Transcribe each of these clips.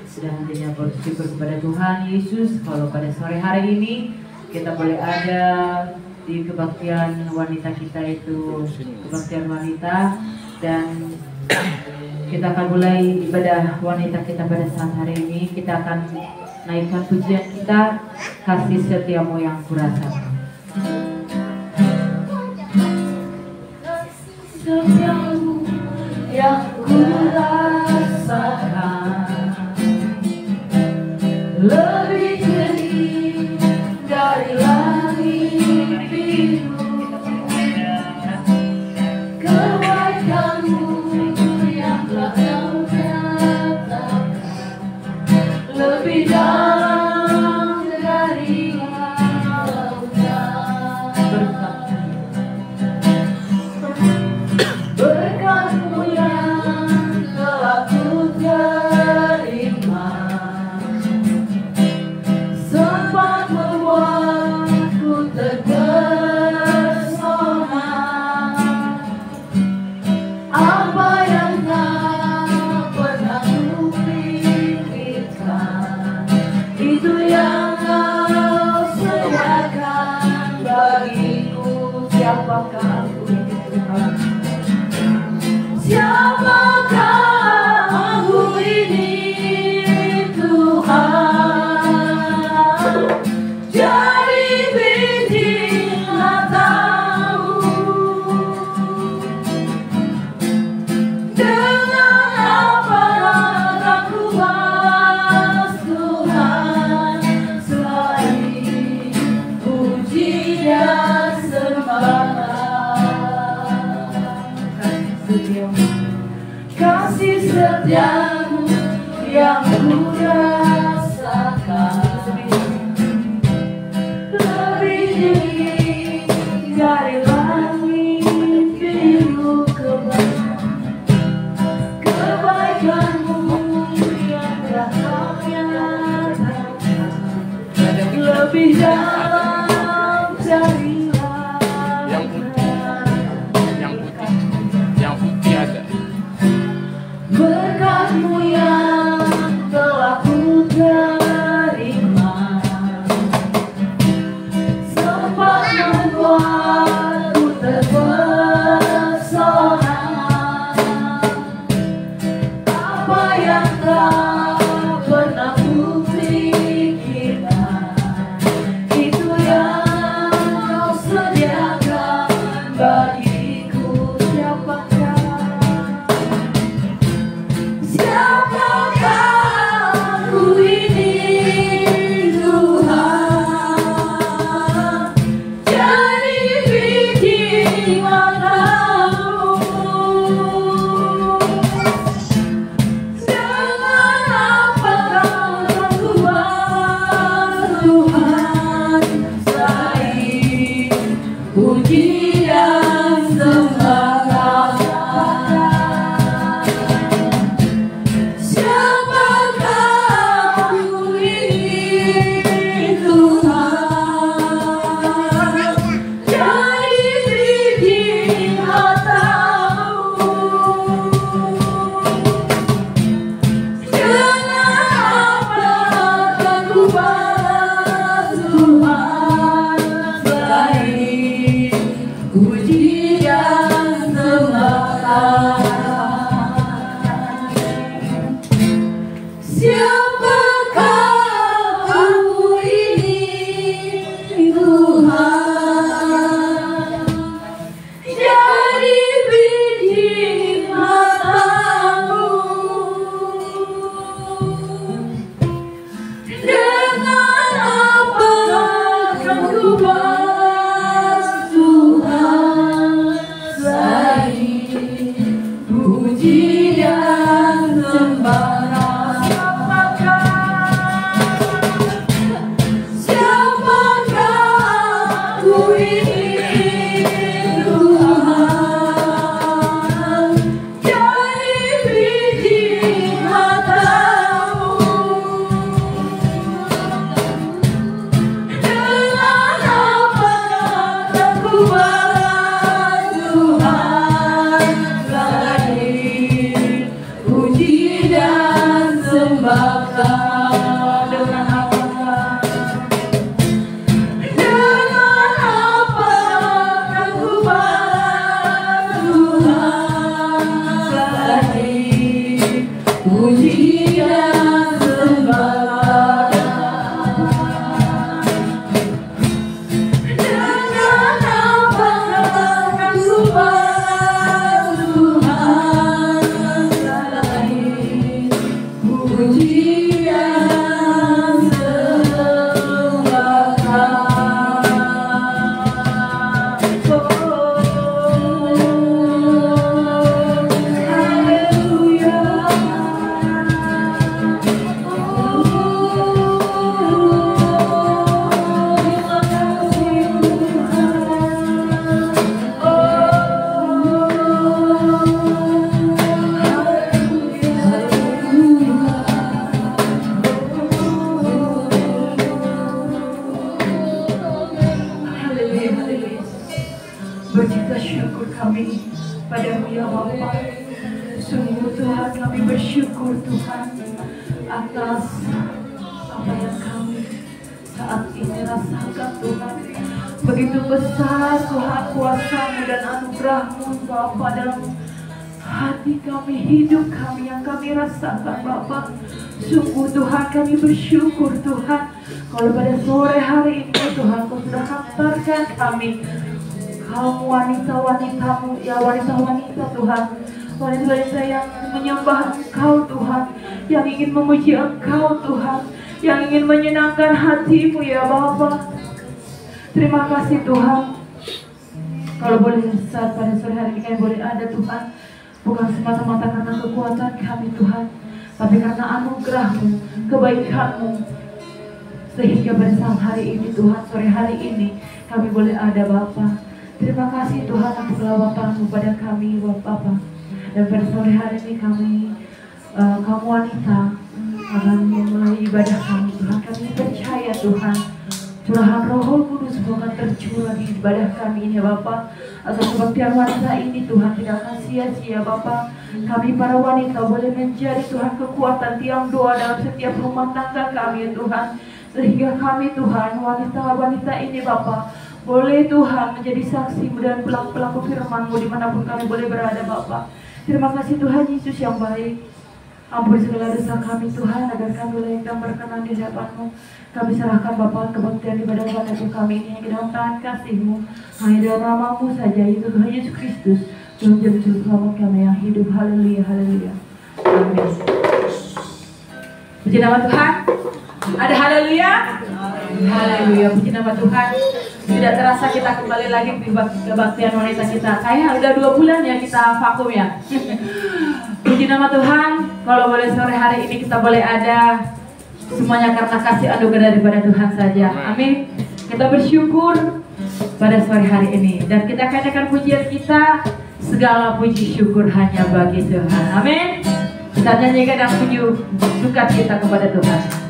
Sudah hatinya bersyukur kepada Tuhan Yesus kalau pada sore hari ini kita boleh ada di kebaktian wanita kita, itu kebaktian wanita, dan kita akan mulai ibadah wanita kita pada saat hari ini. Kita akan naikkan pujian kita, kasih setiamu yang kurasa. Setiamu yang kurasakan lebih jernih dari langit biru. Kebaikanmu yang telah kau nyatakan lebih dalam dari lautan. Berkat-Mu yang telah ku terima sempat membuatku terpesona. Apa yang tak pernah ku pikirkan, itu yang Kau sediakan bagiku. Siapakah aku ini Tuhan? Siapakah aku ini Tuhan? Jadi biji matamu, dengan apa aku balas Tuhan selain puji dan sembah. Kasih setiamu yang ku rasakan lebih tinggi dari langit biru. Kebaikanmu yang telah kau nyatakan lebih dalam dari berkat-Mu yang telah ku terima sempat membuatku terpesona. Apa yang tak pernah ku pikirkan, itu yang Kau sediakan bagiku. Siapakah aku ini Tuhan? Jadi biji matamu, dengan apa Kau ku balas Tuhan selain puji dan sembah. Puji dan sembah. Berjuta syukur kami padamu ya Bapa. Sungguh Tuhan kami bersyukur Tuhan atas apa yang kami saat ini rasakan Tuhan. Begitu besar Tuhan kuasa-Mu dan anugerah-Mu Bapa dalam hati kami, hidup kami yang kami rasakan Bapa. Sungguh Tuhan kami bersyukur Tuhan. Kalau pada sore hari ini Tuhan Kau sudah hantarkan kami kaum wanita-wanita-Mu, ya wanita-wanita Tuhan, wanita-wanita yang menyembah Engkau Tuhan, yang ingin memuji Engkau Tuhan, yang ingin menyenangkan hati-Mu ya Bapa. Terima kasih Tuhan. Kalau boleh saat pada sore hari ini kami boleh ada Tuhan, bukan semata-mata karena kekuatan kami Tuhan, tapi karena anugerah-Mu, kebaikan-Mu, sehingga pada saat hari ini Tuhan, sore hari ini kami boleh ada Bapa. Terima kasih Tuhan untuk lawatan-Mu pada kami Bapa. Dan pada sore hari ini kami kaum wanita akan memulai ibadah kami Tuhan. Kami percaya Tuhan curahan Roh Kudus akan tercurah di ibadah kami ini Bapa. Agar kebaktian wanita ini Tuhan tidak akan sia-sia Bapa. Kami para wanita boleh menjadi Tuhan kekuatan tiang doa dalam setiap rumah tangga kami Tuhan. Sehingga kami Tuhan wanita-wanita ini Bapa boleh Tuhan menjadi saksi dan pelaku-pelaku firman-Mu dimanapun kami boleh berada Bapa. Terima kasih Tuhan Yesus yang baik. Ampuni segala dosa kami Tuhan, agar kami layak dan berkenan di hadapan-Mu. Kami serahkan Bapa kebaktian ibadah waktu kami ini ke dalam tangan kasih-Mu. Hanya dalam nama-Mu saja, yaitu Tuhan Yesus Kristus, Tuhan Juru Selamat kami yang hidup. Haleluya, haleluya. Amin. Puji nama Tuhan. Ada haleluya. Haleluya, puji nama Tuhan. Tidak terasa kita kembali lagi di kebaktian wanita kita. Kayaknya udah 2 bulan ya kita vakum ya. Puji nama Tuhan. Kalau boleh sore hari ini kita boleh ada semuanya karena kasih anugerah daripada Tuhan saja. Amin. Kita bersyukur pada sore hari ini dan kita katakan pujian kita, segala puji syukur hanya bagi Tuhan. Amin. Kita nyanyikan dan puji duka kita kepada Tuhan.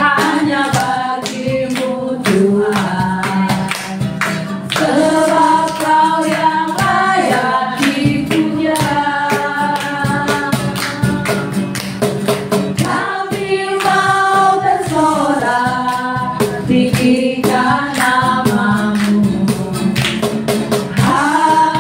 Hanya bagimu Tuhan, sebab Kau yang layak dipuja. Kami mau tersorak tinggikan nama-Mu. Haleluya.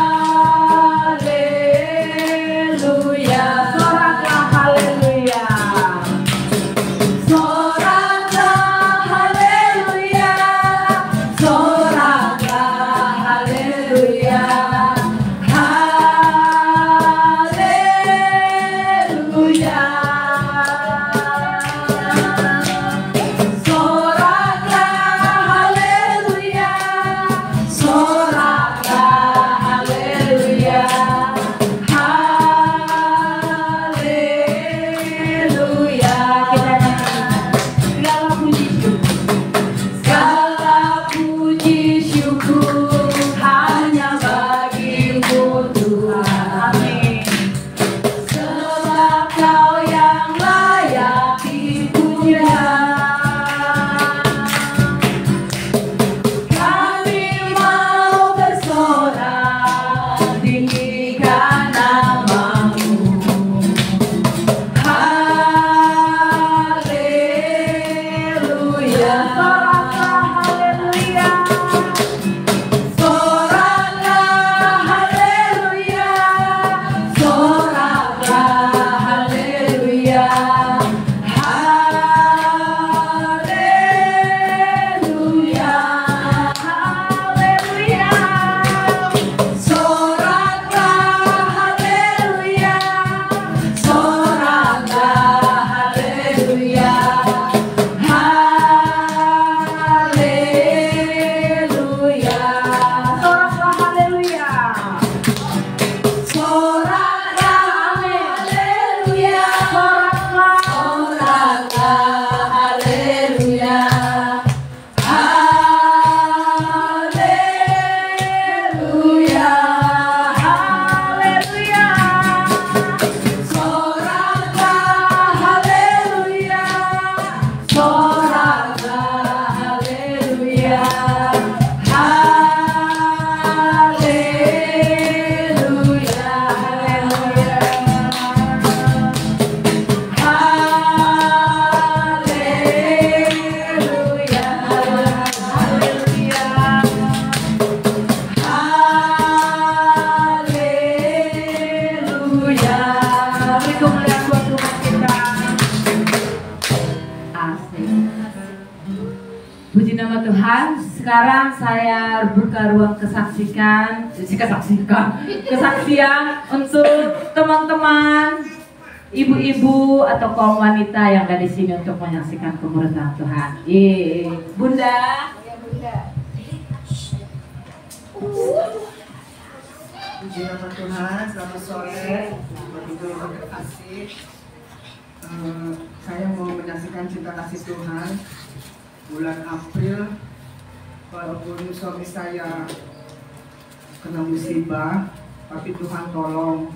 nama Tuhan. Sekarang saya buka ruang kesaksian untuk teman-teman, ibu-ibu atau kaum wanita yang ada di sini untuk menyaksikan pemerintahan Tuhan. Bunda. Ya, Bunda. Puji nama Tuhan, selamat sore, Bapak-Ibu yang terkasih. Saya mau menyaksikan cinta kasih Tuhan bulan April. Walaupun suami saya kena musibah, tapi Tuhan tolong.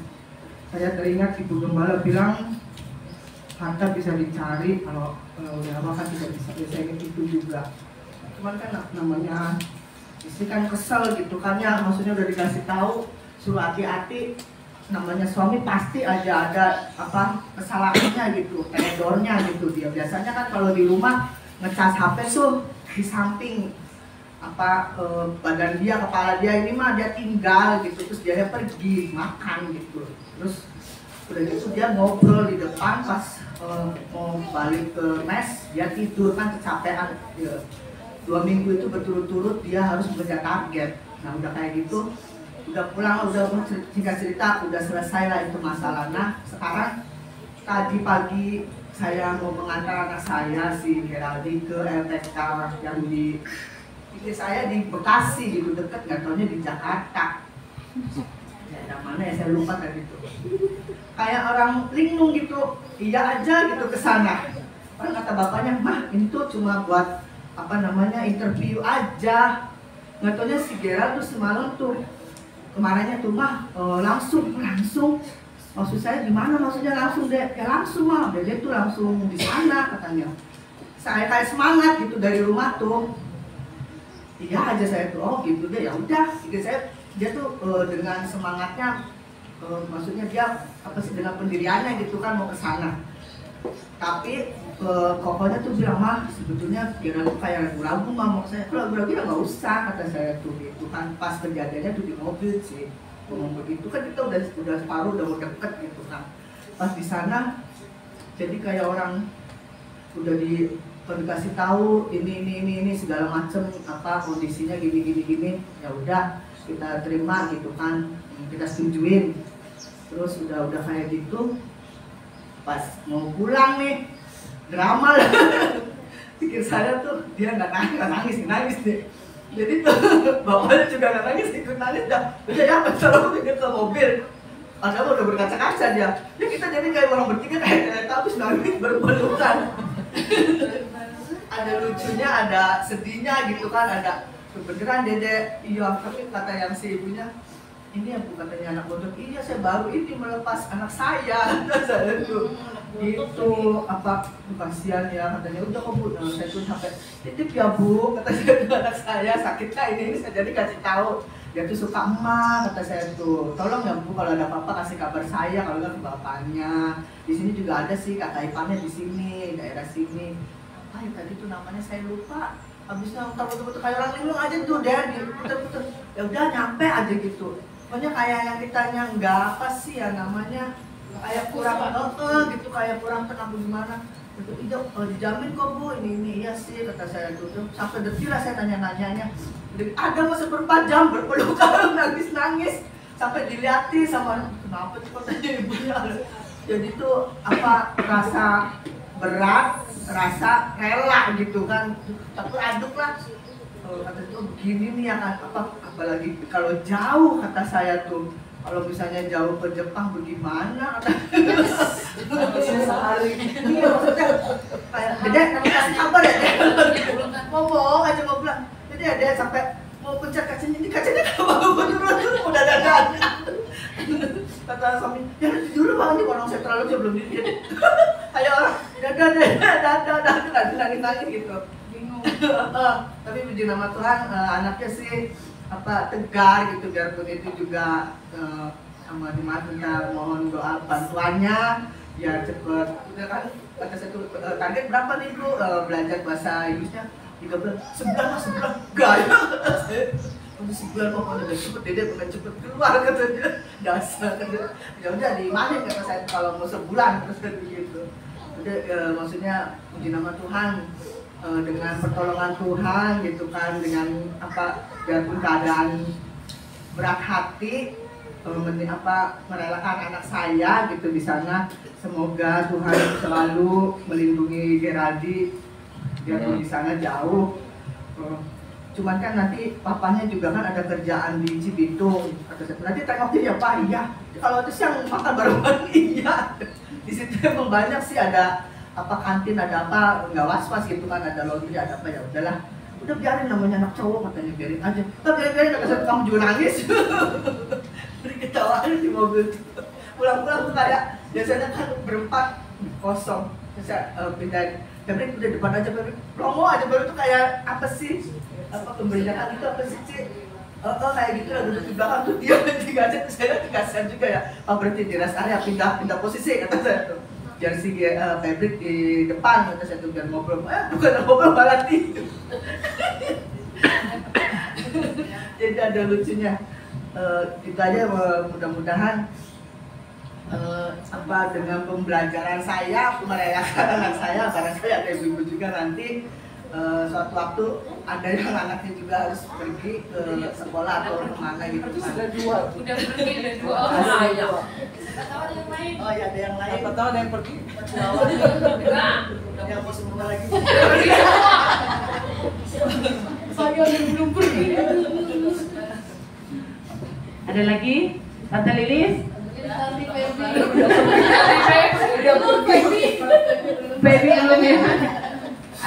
Saya teringat Ibu Gembala bilang harta bisa dicari, kalau udah apa kan tidak bisa. Saya ingat itu juga. Cuman kan namanya istri kan kesel gitu kan ya, maksudnya udah dikasih tahu suruh hati-hati, namanya suami pasti aja ada apa kesalahannya gitu, teledornya gitu dia. Biasanya kan kalau di rumah ngecas HP tuh di samping apa badan dia, kepala dia, ini mah dia tinggal gitu, terus dia pergi makan gitu. Terus udah gitu dia ngobrol di depan, pas mau balik ke mes dia tidur kan kecapean. 2 minggu itu berturut-turut dia harus mengejar target. Nah udah kayak gitu, udah pulang, udah singkat cerita udah selesai lah itu masalah. Nah sekarang tadi pagi saya mau mengantar anak saya si Geraldi ke LTK yang di saya di Bekasi gitu, deket, nggak taunya di Jakarta. Daerah mana ya saya lupa tadi itu. Kayak orang linglung gitu, iya aja gitu ke sana. Kan kata bapaknya, mah ini tuh cuma buat apa namanya interview aja. Nggak taunya si Gerald tuh semalam tuh kemarinnya tuh mah langsung maksud saya gimana maksudnya langsung deh, ya langsung mah dia tuh langsung di sana katanya. Saya kayak semangat gitu dari rumah tuh, iya aja saya tuh, oh gitu deh, ya udah. Dia tuh dengan semangatnya, maksudnya dia apa sih dengan pendiriannya gitu kan mau ke sana. Tapi kokonya tuh bilang, mah sebetulnya Gerald kayak ragu-ragu mah mau saya. Kalau ragu-ragu ya nggak usah kata saya tuh gitu kan. Pas kejadiannya tuh di mobil sih ngomong begitu kan, kita udah separuh, udah mau deket gitu kan. Pas di sana jadi kayak orang udah dikasih tahu ini segala macem apa kondisinya gini, ya udah kita terima gitu kan, kita setujuin. Terus udah kayak gitu, pas mau pulang nih drama lah. Pikir saya tuh dia nggak nangis deh. Jadi tuh bapaknya juga nggak nangis, ikut nangis dah. Udah ya, kalau dia ke mobil, padahal udah berkaca-kaca dia. Ya kita jadi kayak orang bertiga kayak habis nangis berpelukan. Ada lucunya, ada sedihnya gitu kan, ada kebenaran dede. Iya, tapi kata yang si ibunya, ini ya bu katanya anak bodoh, iya saya baru ini melepas anak saya. Saya tuh itu apa kasihan ya katanya, udah kok bu, saya tuh sampai titip ya bu, kata saya tuh anak saya sakitnya ini saya jadi kasih tahu. Dia tuh suka emak, kata saya tuh, tolong ya bu kalau ada apa-apa kasih kabar saya, kalau nggak ke bapaknya. Di sini juga ada sih kata iparnya di sini, daerah sini. Apa ya tadi tuh namanya saya lupa. Habisnya betul-betul kayak orang linglung aja tuh dia, betul-betul ya udah nyampe aja gitu. Pokoknya kayak yang kitanya nggak apa sih ya namanya, kayak kurang gitu, kayak kurang tenang gimana. Itu dijamin kok bu, ini iya sih kata saya tuh. Sampai detil lah saya tanya-nanyanya. Ada masa berapa jam berpelukan, nangis sampai dilihatin sama kenapa tuh katanya ibunya. Jadi tuh apa rasa berat, rasa rela gitu kan, tapi aduk lah. Kata itu begini nih ya kan, apalagi kalau jauh kata saya tuh, kalau misalnya jauh ke Jepang bagaimana? Sehari. Iya maksudnya kayak Dede kasih kabar ya Dede. Ngomong aja mau pulang. Jadi Dede sampai mau pencet kacanya, ini kacanya kalau mau turun udah dadan. Kata suami, ya dulu bang ini orang saya terlalu aja belum diri. Ayo orang dadan nangis gitu. Tapi puji nama Tuhan, anaknya sih apa tegar gitu, biarpun itu juga sama jemaat minta mohon doa bantuannya biar cepet. Udah kan kata saya tuh target berapa nih bu belajar bahasa Inggrisnya 3 bulan, sebulan gaya. Udah sebulan pokoknya udah cepet, Dede bukan cepet keluar katanya, dasar katanya. Ya udah dimanin kata saya kalau mau sebulan terus kan begitu. Udah maksudnya puji nama Tuhan. dengan pertolongan Tuhan gitu kan, dengan apa biarpun keadaan berat hati, merelakan anak saya gitu di sana. Semoga Tuhan selalu melindungi Geraldi biarpun di sana jauh. Cuman kan nanti papanya juga kan ada kerjaan di Cibitung. Nanti tengokin ya Pak, iya. Kalau itu siang makan bareng-bareng, iya. Di situ emang banyak sih, ada apa kantin, ada apa, nggak was-was gitu kan, ada laundry, ada apa, ya udahlah. Udah biarin, namanya anak cowok, katanya biarin aja. Biarin, kamu juga nangis. Beri ketawa di mobil. Pulang-pulang tuh kayak biasanya kan berempat kosong. Bisa pindah, Febri udah depan aja, Febri promo aja, baru tuh kayak apa sih? Apa pemberitaan itu apa sih, Cik? Kayak gitu lah, duduk di belakang tuh dia aja, saya dikasihan juga ya. Berarti di rest area pindah posisi, kata saya tuh. Biar si Febri di depan, kata saya tuh, biar ngobrol. Bukan ngobrol, malah tidur. Jadi ada lucunya. Itu aja, mudah-mudahan dengan pembelajaran saya, merelakan anak saya, karena saya ada ibu juga nanti. Suatu waktu ada yang anaknya juga harus pergi ke sekolah atau kemana gitu. Udah pergi ada dua orang. Tahu ada yang lain? Oh ya, ada yang lain. Apa tahu ada yang pergi? Yang mau semua lagi. Saya yang belum pergi. Ada lagi? Tante Lilis? Baby belum ya?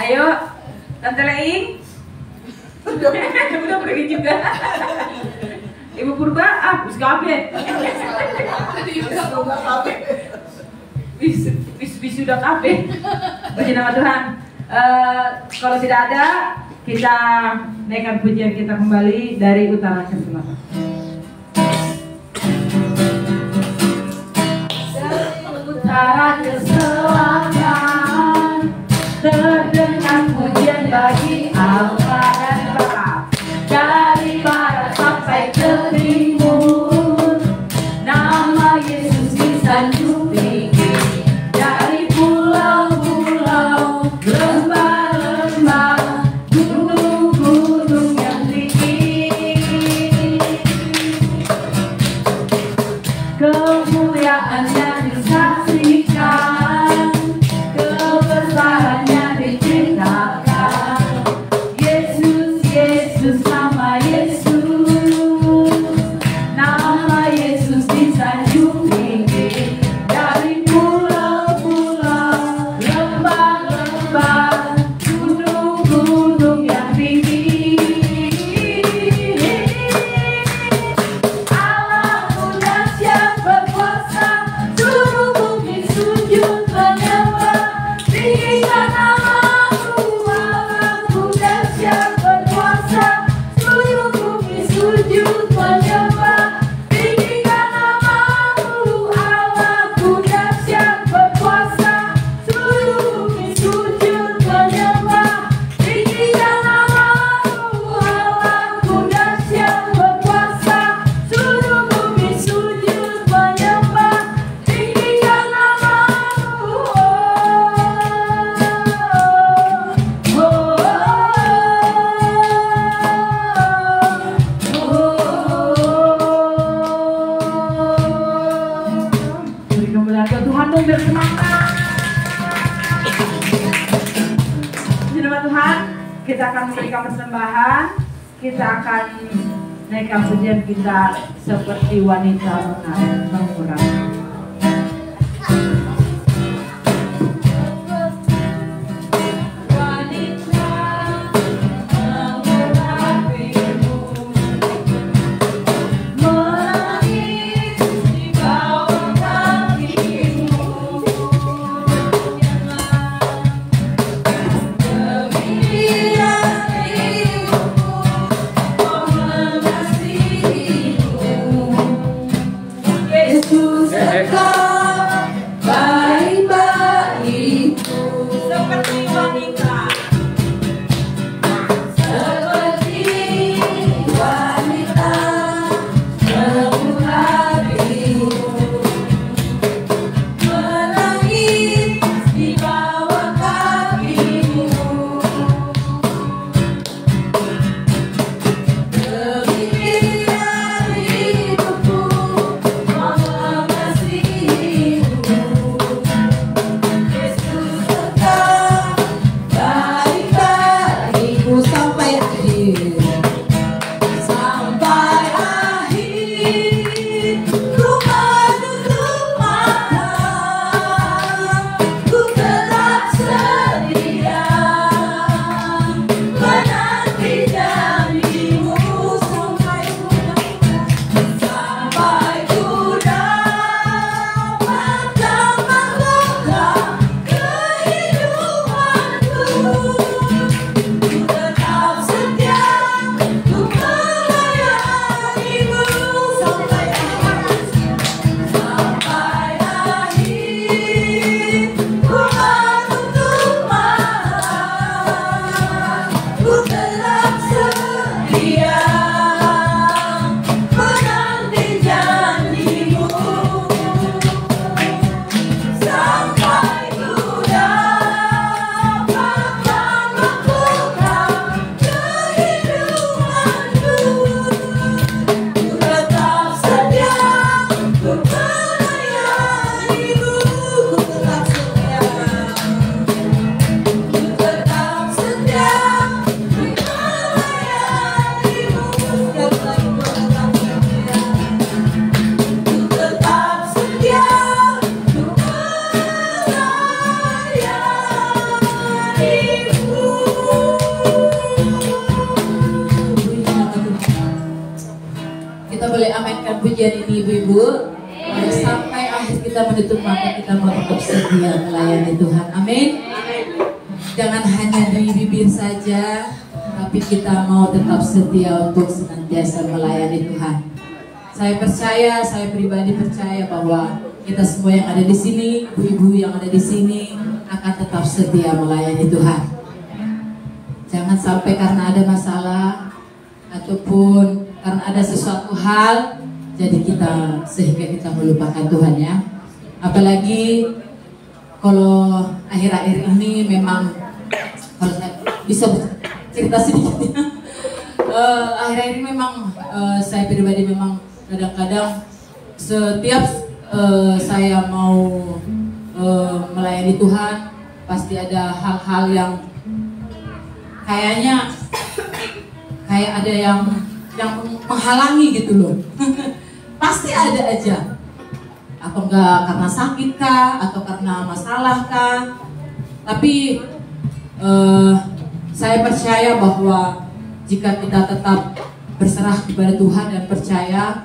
Ayo, Tante Leing. Udah pergi juga. Ibu Purba, wis kabeh. Wis sudah kabeh. Puji nama Tuhan. Kalau tidak ada, kita naikkan pujian kita kembali dari utara ke selatan. Utara ke selatan terdengar pujian bagi Allah dan Bapa. Dari barat sampai ke timur, nama Yesus disanjung tinggi. Dari pulau-pulau, lembah-lembah, gunung-gunung yang tinggi, kemuliaannya disaksikan, kebesarannya diceritakan. Yesus, Yesus, nama Yesus, nama Yesus disanjung tinggi. Dari pulau-pulau, lembah-lembah, gunung-gunung yang tinggi, Allah dahsyat berkuasa, seluruh bumi sujud menyembah. Tinggikan namamu, Allah dahsyat berkuasa, seluruh bumi sujud menyembah. Tinggikan namamu, Allah dahsyat berkuasa, seluruh bumi sujud menyembah. Tinggikan namamu, Allah dahsyat berkuasa, seluruh bumi sujud menyembah. Tinggikan namamu, beri kemuliaan ke Tuhan dong, biar semangat. Puji nama Tuhan, kita akan memberikan persembahan, kita akan naikkan pujian kita seperti wanita mengurapi. Yesus engkau baik-baikku, seperti wanita, mengurapimu, menangis di bawah kakimu. Ibu. Sampai akhir kita menutup mata, kita mau tetap setia melayani Tuhan. Amin. Jangan hanya di bibir saja, tapi kita mau tetap setia untuk senantiasa melayani Tuhan. Saya percaya, saya pribadi percaya bahwa kita semua yang ada di sini, ibu-ibu yang ada di sini akan tetap setia melayani Tuhan. Jangan sampai karena ada masalah ataupun karena ada sesuatu hal jadi sehingga kita melupakan Tuhan ya. Apalagi kalau akhir-akhir ini memang, kalau saya bisa cerita sedikit ya, akhir-akhir ini memang saya pribadi memang kadang-kadang setiap saya mau melayani Tuhan pasti ada hal-hal yang kayak ada yang menghalangi gitu loh. Pasti ada aja, atau enggak karena sakit kah, atau karena masalah kah. Tapi saya percaya bahwa jika kita tetap berserah kepada Tuhan dan percaya,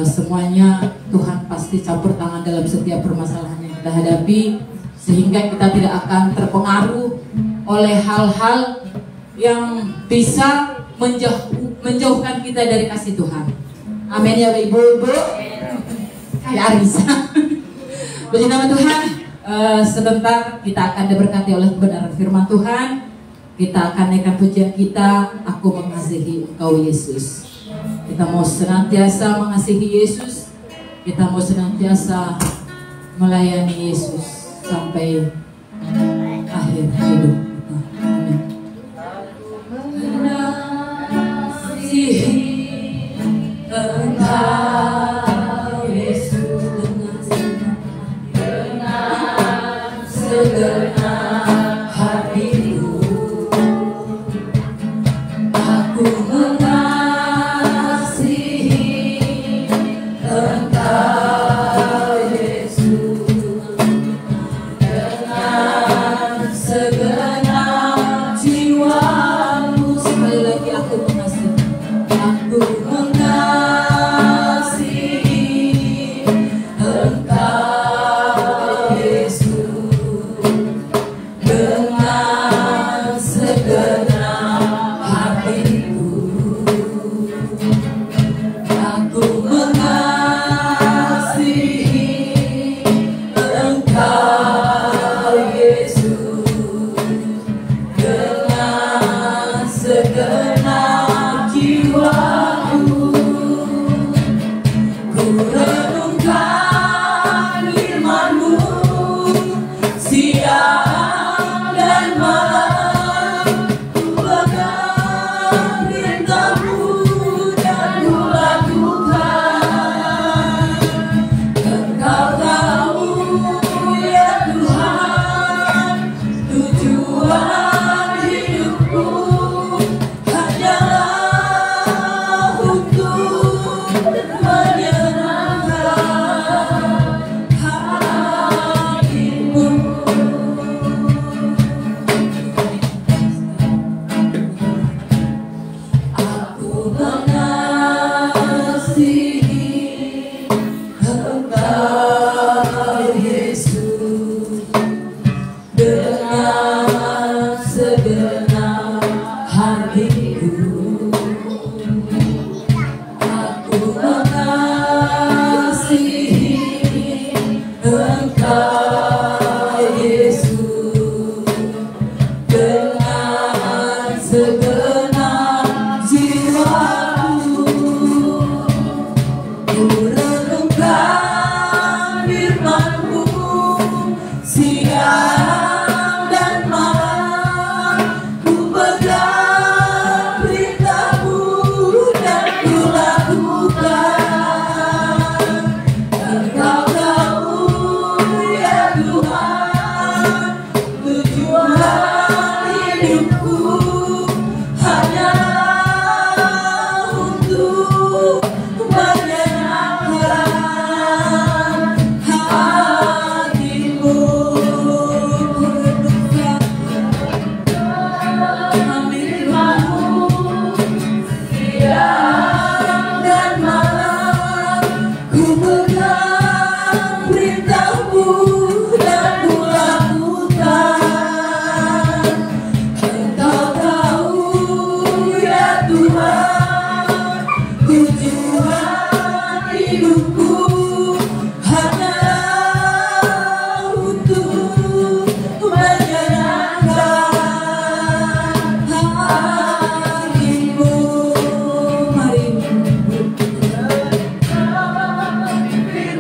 semuanya Tuhan pasti campur tangan dalam setiap permasalahan yang kita hadapi, sehingga kita tidak akan terpengaruh oleh hal-hal yang bisa menjauhkan kita dari kasih Tuhan. Amin ya ibu-ibu. Kayak Arisa. Puji nama Tuhan. Sebentar kita akan diberkati oleh kebenaran firman Tuhan. Kita akan naikkan pujian kita, Aku Mengasihi Engkau Yesus. Kita mau senantiasa mengasihi Yesus. Kita mau senantiasa melayani Yesus sampai akhir hidup kita. Amin. Mengasihi Engkau Yesus dengan segenap hatiku. Aku mengasihi Engkau Yesus dengan segenap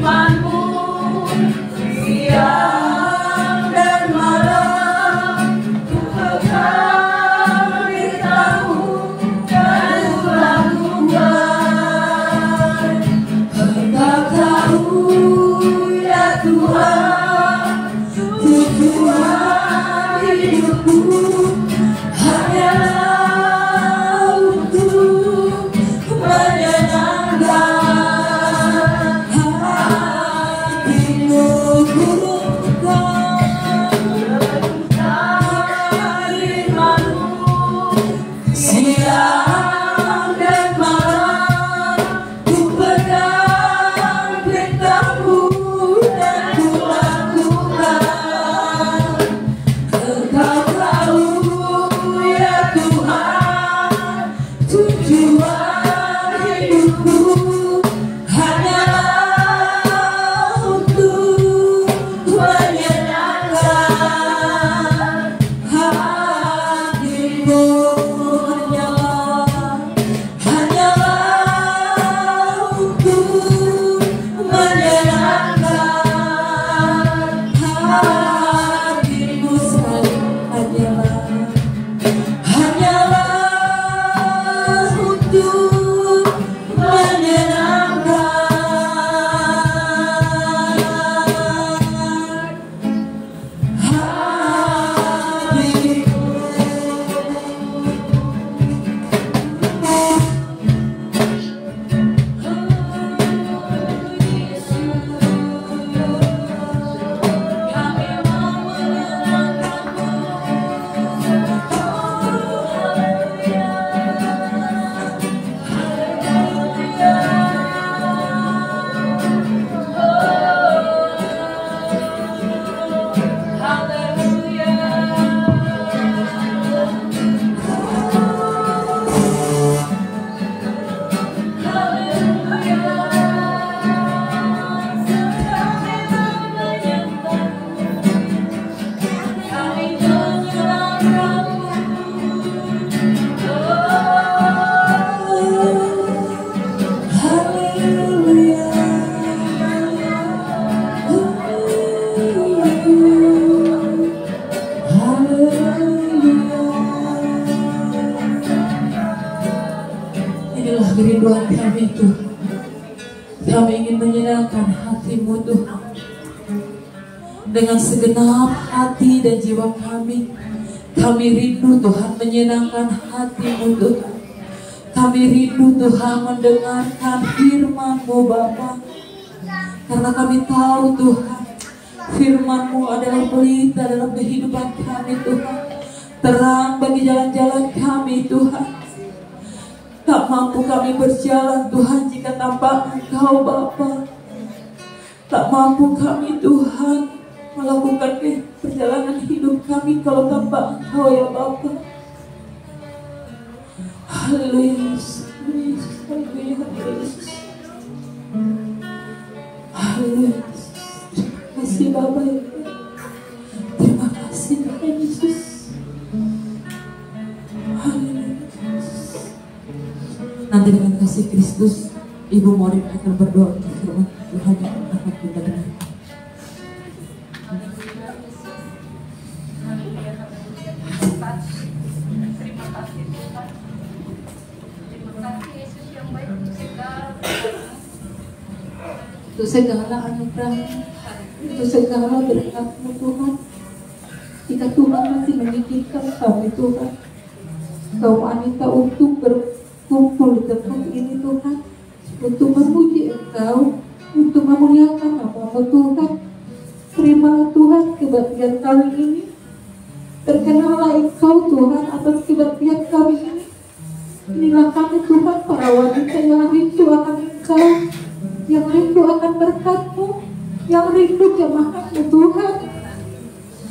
firman-Mu siang dan malam, ku pegang berita-Mu dan ku lakukan. Engkau tahu ya Tuhan, tujuan hidupku hanyalah untuk menyenangkan hatimu. Siang dan malam ku pegang perintah-Mu dan ku lakukan. Engkau tahu ya Tuhan, tujuan hidupku hanyalah untuk menyenangkan hatimu. Hanyalah untuk menyenangkan hatimu sekali. Hanyalah untuk menyenangkan Inilah kerinduan kami Tuhan. Kami ingin menyenangkan hati-Mu Tuhan. Dengan segenap hati dan jiwa kami rindu Tuhan menyenangkan hati-Mu Tuhan. Kami rindu Tuhan mendengarkan firman-Mu Bapa. Karena kami tahu Tuhan, firman-Mu adalah pelita dalam kehidupan kami Tuhan. Terang bagi jalan-jalan kami Tuhan. Tak mampu kami berjalan Tuhan jika tanpa Engkau Bapa. Tak mampu kami Tuhan melakukan perjalanan hidup kami kalau tanpa Engkau ya Bapa. Haleluya, haleluya, haleluya. Haleluya. Terima kasih Bapa ya. Terima kasih Tuhan Yesus. Haleluya. Nanti dengan kasih Kristus, Ibu Morin akan berdoa untuk firman Tuhan yang akan kita dengar. Terima kasih Tuhan. Terima kasih Yesus yang baik untuk segala anugerah, untuk segala berkat-Mu Tuhan. Jika Tuhan masih mengizinkan kami Tuhan, kaum wanita untuk berkumpul di tempat ini Tuhan, untuk memuji Engkau, untuk memuliakan nama-Mu Tuhan. Terimalah Tuhan kebaktian kami ini. Terkenallah Engkau Tuhan atas kebaktian kami ini. Inilah kami Tuhan, para wanita yang rindu akan Engkau, yang rindu akan berkat-Mu, yang rindu jamaah-Mu Tuhan.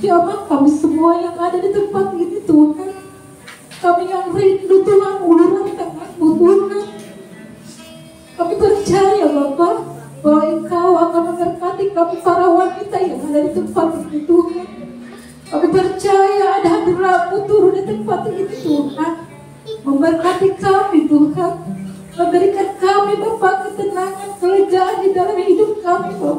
Jamaah kami semua yang ada di tempat ini Tuhan. Kami yang rindu Tuhan uluran tangan-Mu Tuhan. Kami percaya Bapa bahwa Engkau akan memberkati kami para wanita yang ada di tempat ini Tuhan. Kami percaya ada hadirat-Mu turun di tempat ini Tuhan, memberkati kami Tuhan, memberikan kami Bapa ketenangan, kelegaan di dalam hidup kami Bapa.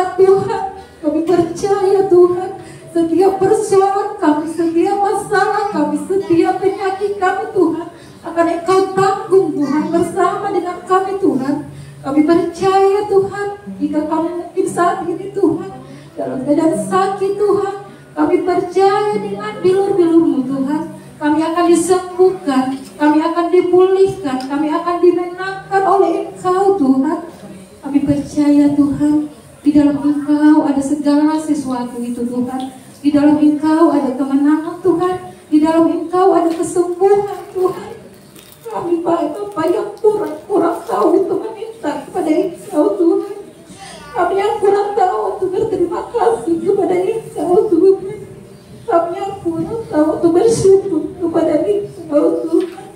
berat Tuhan. Kami percaya Tuhan, setiap persoalan kami, setiap masalah kami, setiap penyakit kami Tuhan, akan Engkau tanggung Tuhan bersama dengan kami Tuhan. Kami percaya Tuhan, jika kami mungkin saat ini Tuhan dalam keadaan sakit Tuhan, kami percaya dengan bilur-bilur-Mu Tuhan, kami akan disembuhkan, kami akan dipulihkan, kami akan dimenangkan oleh Engkau Tuhan. Kami percaya Tuhan, di dalam Engkau ada segala sesuatu itu Tuhan. Di dalam Engkau ada kemenangan Tuhan. Di dalam Engkau ada kesembuhan Tuhan. Kami baik apa yang kurang tahu untuk meminta kepada Engkau Tuhan. Kami yang kurang tahu untuk berterima kasih kepada Engkau Tuhan. Kami yang kurang tahu untuk bersyukur kepada Engkau Tuhan.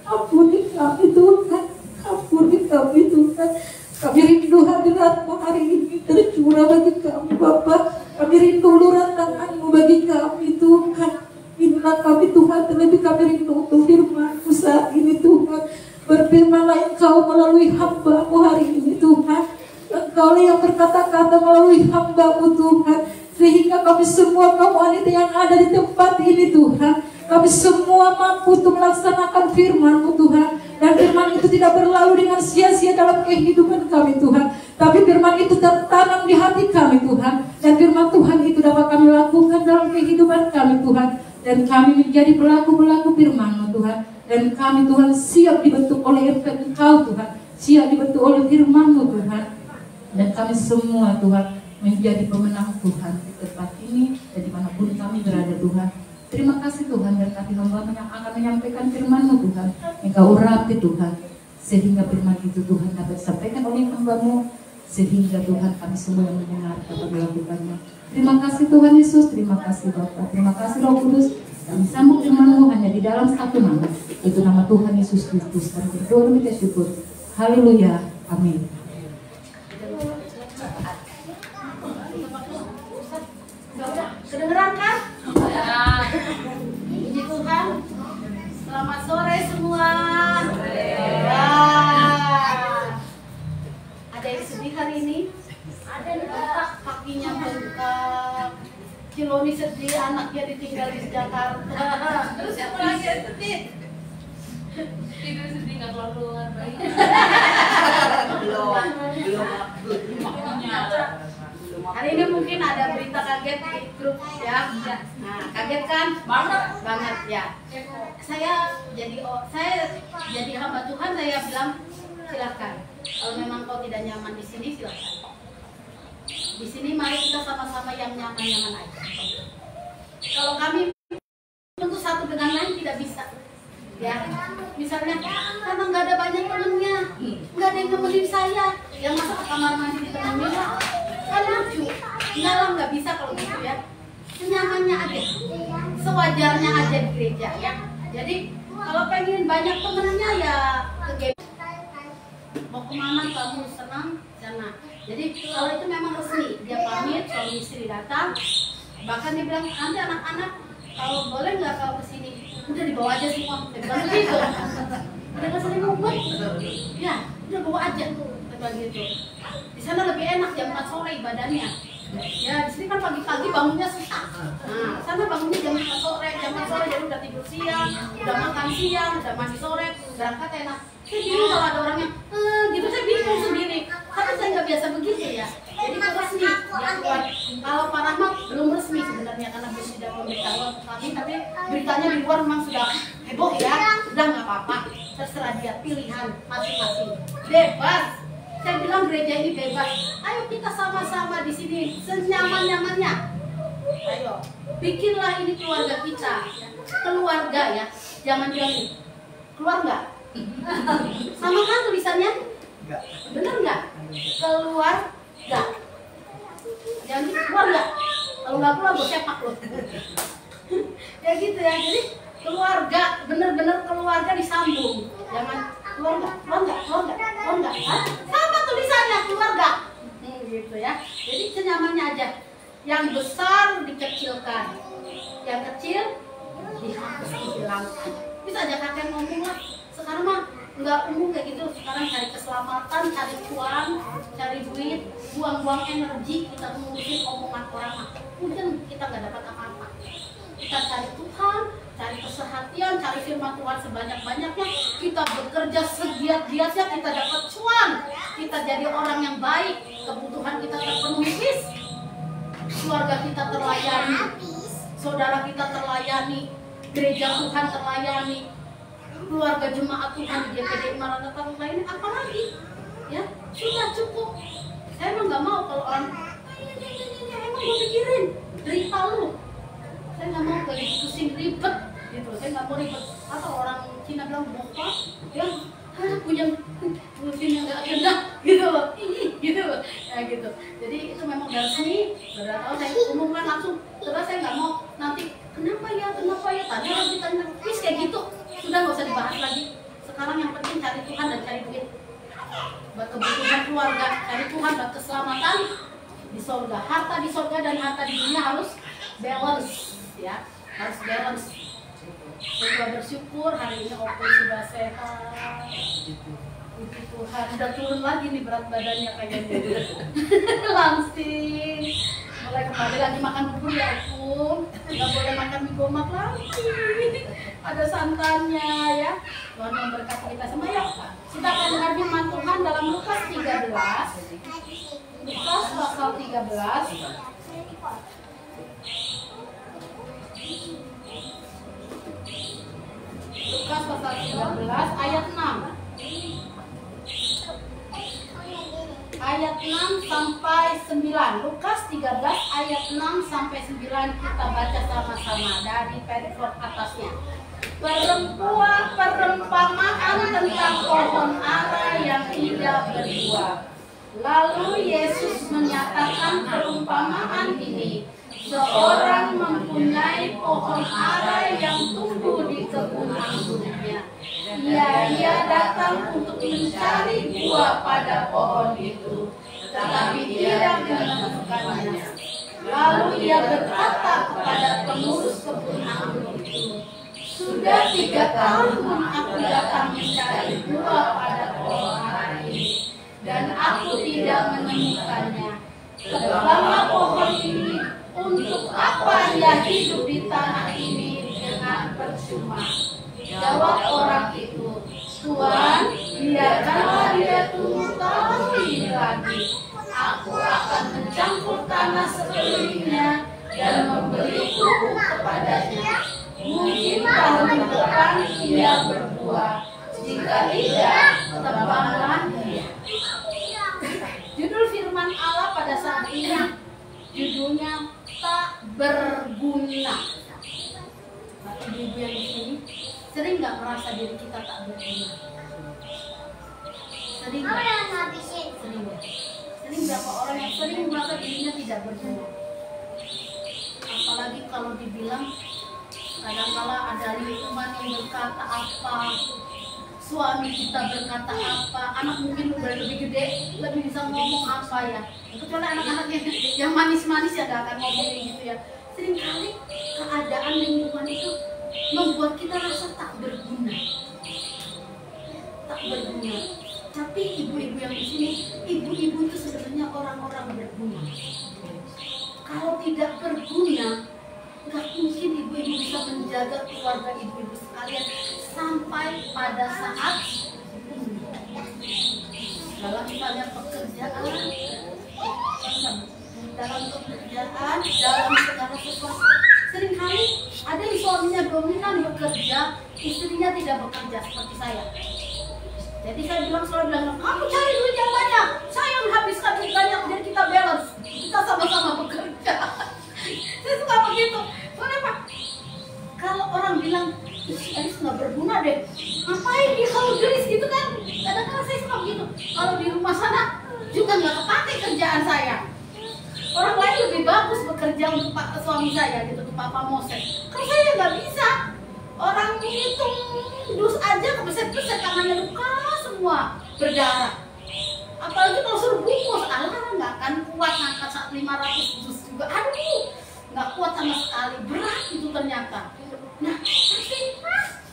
Ampuni kami Tuhan. Ampuni kami Tuhan. Kami rindu hadirat-Mu hari ini tercurah bagi kami Bapa. Kami rindu uluran tangan-Mu bagi kami Tuhan. Inilah kami Tuhan, terlebih kami rindu untuk firman-Mu saat ini Tuhan. Berfirmanlah Engkau melalui hamba-Mu hari ini Tuhan. Engkau yang berkata-kata melalui hamba-Mu Tuhan, sehingga kami semua kaum wanita yang ada di tempat ini Tuhan, kami semua mampu untuk melaksanakan firman-Mu Tuhan. Dan firman itu tidak berlalu dengan sia-sia dalam kehidupan kami Tuhan, tapi firman itu tertanam di hati kami Tuhan. Dan firman Tuhan itu dapat kami lakukan dalam kehidupan kami Tuhan. Dan kami menjadi pelaku-pelaku firman-Mu Tuhan. Dan kami Tuhan siap dibentuk oleh Engkau Tuhan, siap dibentuk oleh firman-Mu Tuhan. Dan kami semua Tuhan menjadi pemenang Tuhan di tempat ini dan dimanapun kami berada Tuhan. Terima kasih Tuhan, dan kami hamba yang akan menyampaikan firman-Mu Tuhan. Engkau urapi Tuhan, sehingga firman itu Tuhan dapat disampaikan oleh hamba-Mu, sehingga Tuhan kami semua yang mendengar dapat melakukannya. Terima kasih Tuhan Yesus, terima kasih Bapa, terima kasih Roh Kudus. Kami sambung firman-Mu hanya di dalam satu nama, yaitu nama Tuhan Yesus Kristus. Kami berdoa dan syukur. Haleluya, amin. Kedengeran kan? Puji Tuhan. Selamat sore semua. Ya. Ada yang sedih hari ini? Ada bengkak, kakinya bengkak. Ciloni sedih, anaknya ditinggal di Jakarta. Terus siapa lagi yang sedih? Tidur sedih nggak keluar bayi. Belum. Hari ini mungkin ada berita kaget di grup ya. Nah, kaget kan? Banget ya. Saya jadi hamba Tuhan, saya bilang silakan. Kalau memang kau tidak nyaman di sini silakan. Di sini mari kita sama-sama yang nyaman-nyaman aja. Kalau kami untuk satu dengan lain tidak bisa. Ya, misalnya karena nggak ada banyak temennya, nggak ada yang nemenin saya, yang masuk ke kamar mandi ditemenin lah. Kan lucu, nggak bisa kalau gitu ya. Senyamannya aja, sewajarnya aja di gereja ya. Jadi kalau pengen banyak temennya ya ke game. Mau kemana kamu senang sana. Jadi kalau itu memang resmi, dia pamit, suami istri datang. Bahkan dia bilang nanti anak-anak kalau boleh nggak kalau kesini, udah dibawa aja semua. Dia bilang gitu. Udah nggak sering ngumpet, ya udah bawa aja. Kata gitu. Di sana lebih enak jam 4 sore ibadahnya. Ya di sini kan pagi-pagi bangunnya susah. Nah, sana bangunnya jam 4 sore, jadi udah tidur siang, udah makan siang, udah mandi sore, berangkat enak. Saya bingung kalau ada orang yang gitu, saya bingung sendiri. Karena saya nggak biasa begitu ya. Jadi itu resmi ya Tuhan. Kalau Pak Rahmat belum resmi sebenarnya karena belum tidak memberitahu kami, tapi beritanya di luar memang sudah heboh ya. Sudah nggak apa-apa, terserah dia, pilihan masing-masing, bebas. Saya bilang gereja ini bebas. Ayo kita sama-sama di sini senyaman-nyamannya. Ayo, bikinlah ini keluarga kita, keluarga ya. Jangan bilang keluar nggak? Sama kan tulisannya? Bener nggak? Keluar nggak? Jangan keluar nggak? Kalau nggak keluar gue sepak loh. Ya gitu ya. Jadi keluarga, bener-bener keluarga disambung. Jangan keluar nggak? Keluar nggak? Keluar nggak? Keluar nggak? Sama tulisannya keluarga. Gitu ya. Jadi senyamannya aja. Yang besar dikecilkan, yang kecil dihapus, dihilangkan. Bisa aja kakek ngomong lah. Sekarang mah nggak umum kayak gitu. Sekarang cari keselamatan, cari cuan, cari duit, buang-buang energi kita ngurusin omongan orang, mungkin kita nggak dapat apa-apa. Kita cari Tuhan, cari kesehatan, cari firman Tuhan sebanyak-banyaknya, kita bekerja segiat-giatnya, kita dapat cuan, kita jadi orang yang baik, kebutuhan kita terpenuhi, keluarga kita terlayani, saudara kita terlayani, gereja Tuhan terlayani, keluarga jemaat Tuhan di GPD Maranatha terlayani, apa lagi? Ya, sudah cukup. Saya emang nggak mau kalau orang emang gue pikirin derita lu. Saya nggak mau kayak pusing ribet gitu. Saya nggak mau ribet. Atau orang Cina bilang bokap, ya punya pusing yang nggak kena gitu loh, gitu loh, ya gitu. Jadi itu memang dari sini sudah tahu saya umumkan langsung. Terus saya nggak mau nanti kenapa ya tanya lagi please kayak gitu. Sudah nggak usah dibahas lagi. Sekarang yang penting cari Tuhan dan cari duit. Buat kebutuhan keluarga, cari Tuhan buat keselamatan di surga. Harta di surga dan harta di dunia harus balance, ya, harus balance. Saya juga bersyukur hari ini Opo sudah sehat. Puji Tuhan, udah turun lagi nih berat badannya kayaknya. Langsing. Mulai kembali lagi makan bubur ya Opo. Nggak boleh makan mie gomak lagi. Ada santannya ya. Tuhan memberkati kita semua ya. Kita akan dengar firman Tuhan dalam Lukas 13. Lukas pasal 13. Lukas pasal 13 ayat 6. Ayat 6 sampai 9. Lukas 13 ayat 6 sampai 9 kita baca sama-sama dari perikop atasnya. Perumpamaan tentang pohon ara yang tidak berbuah. Lalu Yesus menyatakan perumpamaan ini. Seorang mempunyai pohon ara yang tumbuh di kebun anggurnya. Ia datang untuk mencari buah pada pohon itu, tetapi tidak menemukannya. Lalu ia berkata kepada pengurus kebun anggur itu, sudah 3 tahun aku datang mencari buah pada pohon ara ini, dan aku tidak menemukannya. Tebanglah pohon ini, untuk apa ia hidup di tanah ini dengan percuma? Jawab orang itu, Tuhan, biarkanlah dia tumbuh tahun ini lagi. Aku akan mencampur tanah sekelilingnya dan memberi pupuk kepadanya. Mungkin tahun depan ia berbuah. Jika tidak, tebanglah dia. Judul firman Allah pada saat ini judulnya tak berguna. Nah, ibu-ibu yang di sini sering nggak merasa diri kita tak berguna? Sering nggak? Sering berapa orang yang sering merasa dirinya tidak berguna? Apalagi kalau dibilang kadang-kala ada lingkungan yang berkata apa, suami kita berkata apa, anak mungkin udah lebih gede, lebih bisa ngomong apa ya. Kecuali anak-anak yang manis-manis ya gak akan ngomong gitu ya. Seringkali keadaan lingkungan itu membuat kita rasa tak berguna. Tak berguna. Tapi ibu-ibu yang di sini, ibu-ibu itu sebenarnya orang-orang berguna. Kalau tidak berguna, nggak mungkin ibu-ibu bisa menjaga keluarga ibu-ibu sekalian sampai pada saat dalam misalnya pekerjaan, dalam segala sesuatu. Seringkali ada yang suaminya dominan bekerja, istrinya tidak bekerja seperti saya. Jadi saya selalu bilang, kamu cari duit yang banyak, saya menghabiskan duit banyak, jadi kita balance, kita sama-sama bekerja. Saya suka begitu. Kenapa? Kalau orang bilang, Aris nggak berguna deh, ngapain dia kalau gelis gitu kan? Kadang-kadang saya suka begitu. Kalau di rumah sana juga nggak kepake kerjaan saya. Orang lain lebih bagus bekerja untuk suami saya gitu, untuk Papa Moses. Kalau saya nggak bisa. Orang hitung dus aja kebeset-beset, tangannya luka semua, berdarah. Apalagi kalau suruh bungkus, nggak akan kuat ngangkat 500 dus juga. Aduh, nggak kuat sama sekali, berat itu ternyata. Nah,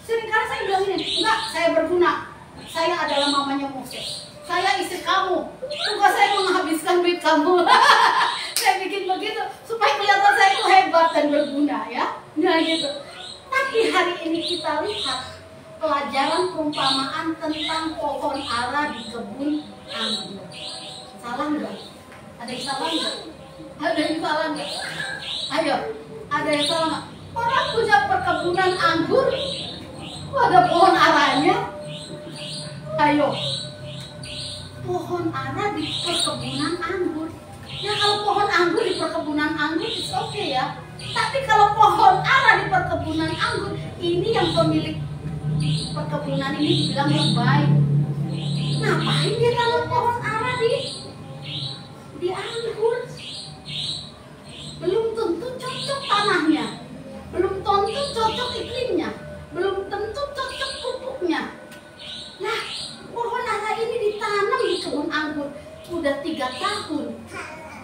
seringkali saya bilang ini, enggak, saya berguna. Saya adalah mamanya Moses. Saya istri kamu. Tugas saya kamu. Saya bikin begitu supaya kelihatan saya itu hebat dan berguna ya. Nah gitu. Tapi hari ini kita lihat pelajaran perumpamaan tentang pohon ara di kebun anggur. Salah nggak? Ada yang salah nggak? Ada yang salah nggak? Ayo, ada yang salah nggak? Orang punya perkebunan anggur, kok ada pohon aranya? Ayo, pohon ara di perkebunan anggur. Ya kalau pohon anggur di perkebunan anggur itu oke ya. Tapi kalau pohon ara di perkebunan anggur, ini yang pemilik perkebunan ini bilang lebay. Ngapain dia tanam pohon ara di anggur? Belum tentu cocok tanahnya, belum tentu cocok iklimnya, belum tentu cocok pupuknya. Nah, pohon ara ini ditanam di kebun anggur udah 3 tahun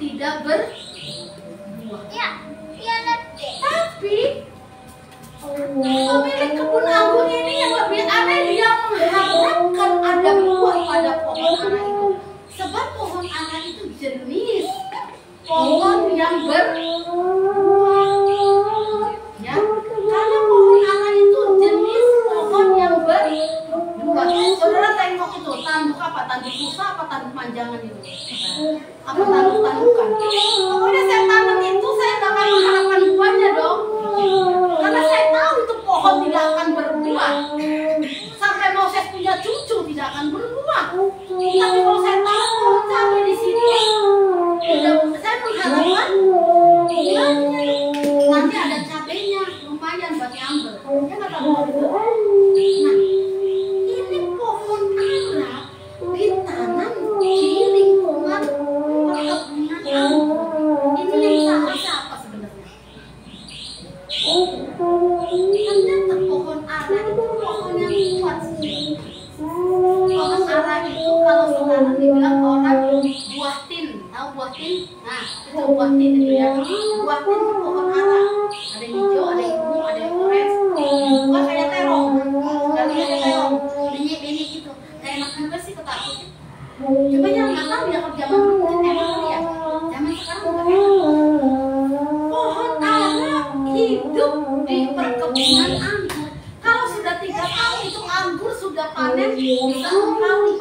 tidak berbuah. Tapi pemilik kebun anggur ini yang lebih aneh, dia mengharapkan ada buah pada pohon ara itu. Sebab pohon ara itu jenis pohon yang berbuah. Ya, karena pohon ara itu jenis pohon yang berbuah. Saudara tengok itu, tanduk apa? Tanduk rusa apa tanduk manjangan itu? Apa tanduk-tandukan? Pokoknya saya tanam itu, saya tidak akan mengharapkan buahnya dong. Karena saya tahu itu pohon tidak akan berbuah. Sampai mau saya punya cucu tidak akan berbuah. Tapi kalau saya taruh pohon cabai di sini, saya mengharapkan buahnya. Nanti ada cabainya, lumayan buat nyamber. Ya nggak tahu itu. Nah, ini pohon ara ditanam di lingkungan perkebunan anggur. Ini yang salah siapa sebenarnya? Ternyata pohon ara itu pohon yang kuat. Pohon ara itu kalau sekarang dibilang orang buah tin, tahu buah tin? Nah, itu buah tin itu ya. Buah tin itu pohon ara. Ada yang hijau, ada yang ungu, ada yang orange. Bukan kayak terong, dan kayak terong, binyi-binyi gitu. Kayak enak juga sih ketakutnya. Coba yang nggak tahu ya, kalau zaman dulu mungkin enak kali ya. Zaman sekarang nggak enak. Pohon ara hidup di perkebunan anggur. Kalau sudah 3 tahun itu anggur sudah panen bisa 1 kali.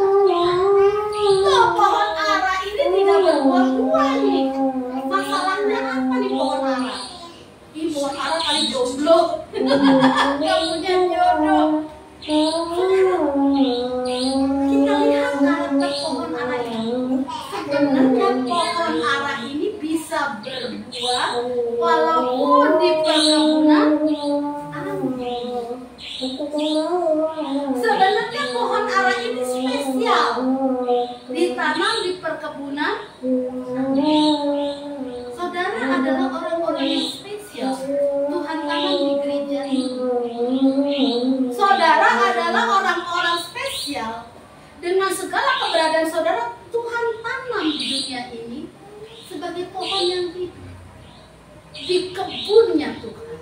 Loh, pohon ara ini tidak berbuah-buah nih. Masalahnya apa nih pohon ara? Ih, pohon ara kali jomblo. Gak punya jodoh. Kita lihat karakter pohon ara ini. Sebenarnya pohon ara ini bisa berbuah walaupun di perkebunan anggur. Sebenarnya pohon ara ini spesial, ditanam di perkebunan anggur. Saudara adalah orang-orang yang spesial. Tuhan tanam di gereja ini. Saudara adalah orang-orang spesial. Dengan segala keberadaan saudara, Tuhan tanam di dunia ini sebagai pohon yang hidup di kebunnya Tuhan,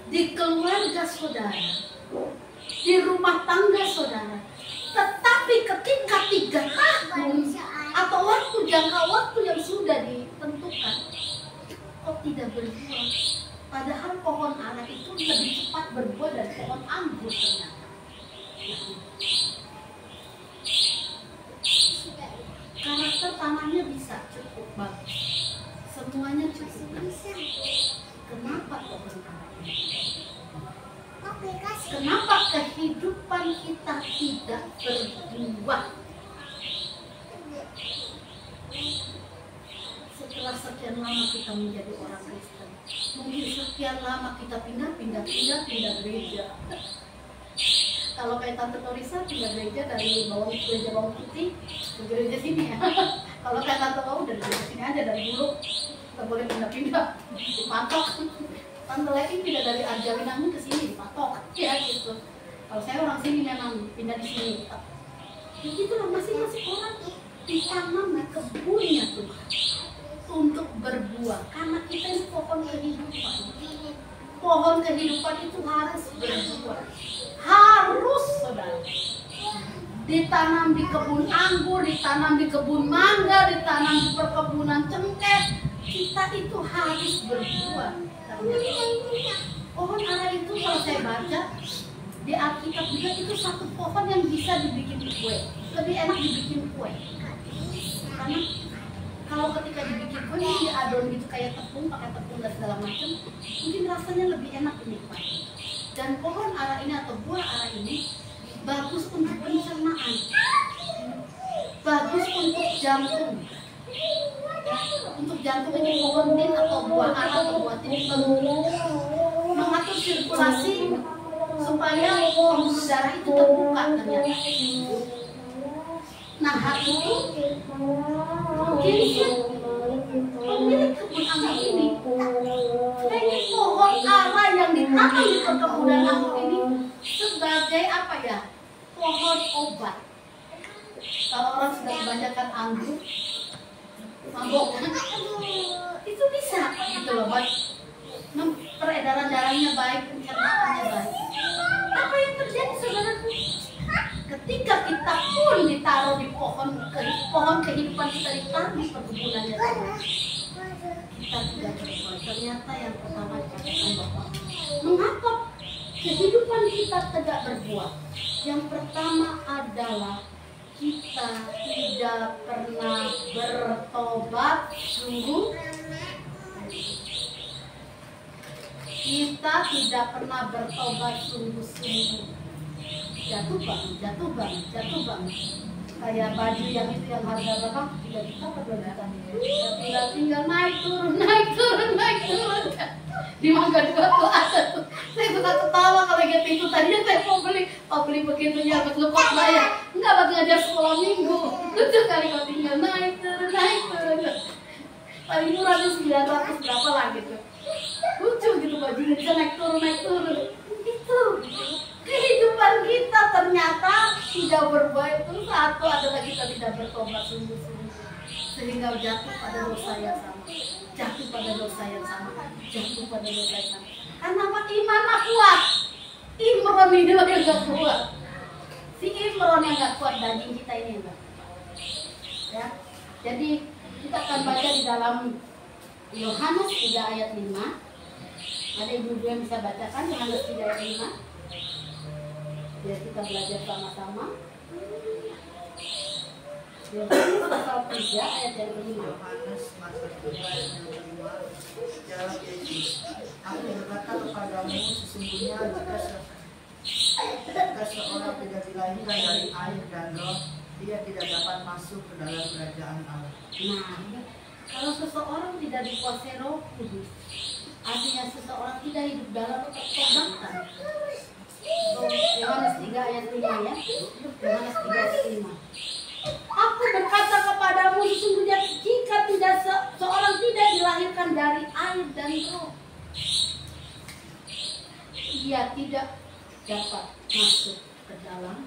di keluarga saudara, di rumah tangga saudara. Tetapi ketika 3 tahun atau jangka waktu yang sudah ditentukan, kok tidak berbuah? Padahal pohon ara itu lebih cepat berbuah dari pohon anggur ternyata. Karakter tanahnya bisa cukup bagus, semuanya cukup bagus. Kenapa pohon ara ini? Kenapa kehidupan kita tidak berbuah? Setelah sekian lama kita menjadi orang Kristen, mungkin sekian lama kita pindah gereja. Kalau kayak Tante Torisa pindah gereja dari gereja bawang putih ke gereja sini ya. Kalau kayak Tante Bau dari gereja sini aja, dari dulu kita boleh pindah-pindah, dipatok. Tante Leti pindah dari Arjawinangun ke sini, dipatok ya gitu. Kalau saya orang sini memang pindah di sini. Begitulah masing-masing orang ditanam di kebunnya Tuhan untuk berbuah. Karena kita ini pohon kehidupan. Pohon kehidupan itu harus berbuah. Harus, saudara. ditanam di kebun anggur, ditanam di kebun mangga, ditanam di perkebunan cengkeh, kita itu harus berbuah. Pohon ara itu kalau saya baca di Alkitab juga itu satu pohon yang bisa dibikin kue, lebih enak dibikin kue. Karena kalau ketika dibikin kue ini diadon gitu kayak tepung, pakai tepung dan segala macam, mungkin rasanya lebih enak dinikmati. Dan pohon ara ini atau buah ara ini bagus untuk pencernaan, bagus untuk jantung. Untuk jantung ini pohon tin atau buah ara atau buah tin mengatur sirkulasi supaya pembuluh darah itu terbuka ternyata. Nah hal itu mungkin pemilik kebun anggur ini pengen pohon ara yang ditanam di perkebunan anggur ini sebagai apa ya, pohon obat. Kalau orang sudah kebanyakan anggur mabok kan, itu bisa gitu loh, buat peredaran darahnya baik, pencernaannya baik. Apa yang terjadi saudaraku? Ketika kita pun ditaruh di pohon kehidupan kita ditaruh di perkebunannya Tuhan, kita tidak berbuah. Ternyata yang pertama dikatakan bahwa mengapa kehidupan kita tidak berbuah? Yang pertama adalah kita tidak pernah bertobat sungguh. Kita tidak pernah bertobat sungguh-sungguh. Jatuh bang. Kayak baju yang itu yang harga berapa? 3 juta atau 2 juta? Tinggal naik turun. Di Mangga 2 tuh ada tuh. Saya suka ketawa kalau gitu itu. Tadinya saya mau beli begitunya, betul kok bayar. Enggak buat ngajar sekolah minggu. Lucu kali kalau tinggal naik turun. Paling murah tuh 900 berapa lah gitu. Lucu gitu bajunya bisa naik turun. Itu kehidupan kita ternyata tidak berbuah itu. Satu adalah kita tidak bertobat sungguh-sungguh sehingga jatuh pada dosa yang sama. Karena apa? Imannya kuat. Imron ini yang gak kuat. Si Imron yang gak kuat, daging kita ini enggak. Ya. Jadi kita akan baca di dalam Yohanes 3 ayat 5. Ada ibu-ibu yang bisa bacakan Yohanes 3 ayat 5. Biar kita belajar sama-sama. Yohanes pasal 3 ayat yang kelima. Yohanes pasal 3 ayat yang kelima. Jawab Yesus, aku berkata kepadamu, sesungguhnya jika seorang tidak dilahirkan dari air dan roh, dia tidak dapat masuk ke dalam kerajaan Allah. Nah, kalau seseorang tidak dikuasai Roh Kudus, artinya seseorang tidak hidup dalam kekebatan. Yohanes 3 ayat 5 ya. Yohanes 3 ayat 5. Aku berkata kepadamu, sesungguhnya jika seorang tidak dilahirkan dari air dan roh, ia tidak dapat masuk ke dalam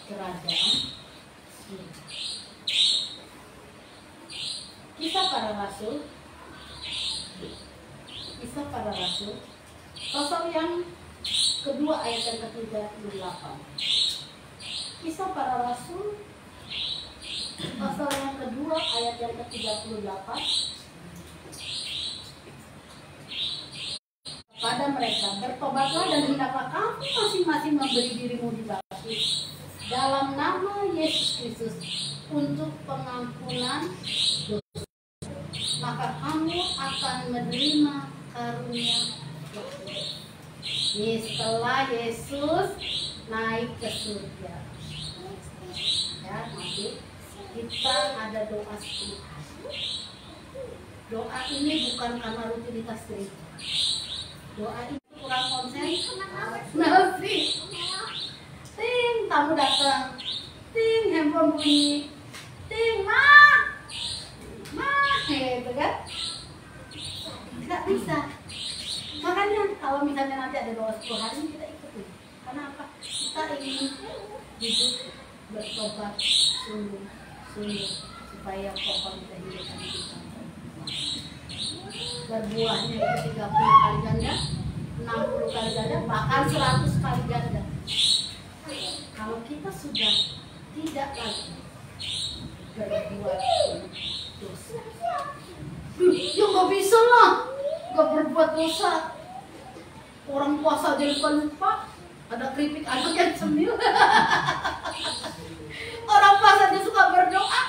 kerajaan surga. Kisah para Rasul pasal yang kedua ayat yang ke-38. Kisah para Rasul pasal yang kedua ayat yang ke-38. Pada mereka, bertobatlah dan hendaklah kamu masing-masing memberi dirimu dibaptis dalam nama Yesus Kristus untuk pengampunan dosa, maka kamu akan menerima karunia Roh Kudus. Setelah Yesus naik ke surga, ya nanti kita ada doa spiritual. Doa ini bukan karena rutinitas gereja. Doa itu kurang konsen. Nasi. Ting, tamu datang. Ting, handphone bunyi. Ting, ma, gitu kan? Tidak bisa. Makanya kalau misalnya nanti ada doa 10 hari kita ikutin. Karena apa? Kita ingin hidup bertobat sungguh supaya pohon kehidupan kita berbuahnya itu 30 kali ganda, 60 kali ganda, bahkan 100 kali ganda. Kalau kita sudah tidak lagi berbuat dosa. Ya nggak bisa lah, nggak berbuat dosa. Orang puasa aja lupa, ada keripik anak yang cemil. Orang puasa aja suka berdoa.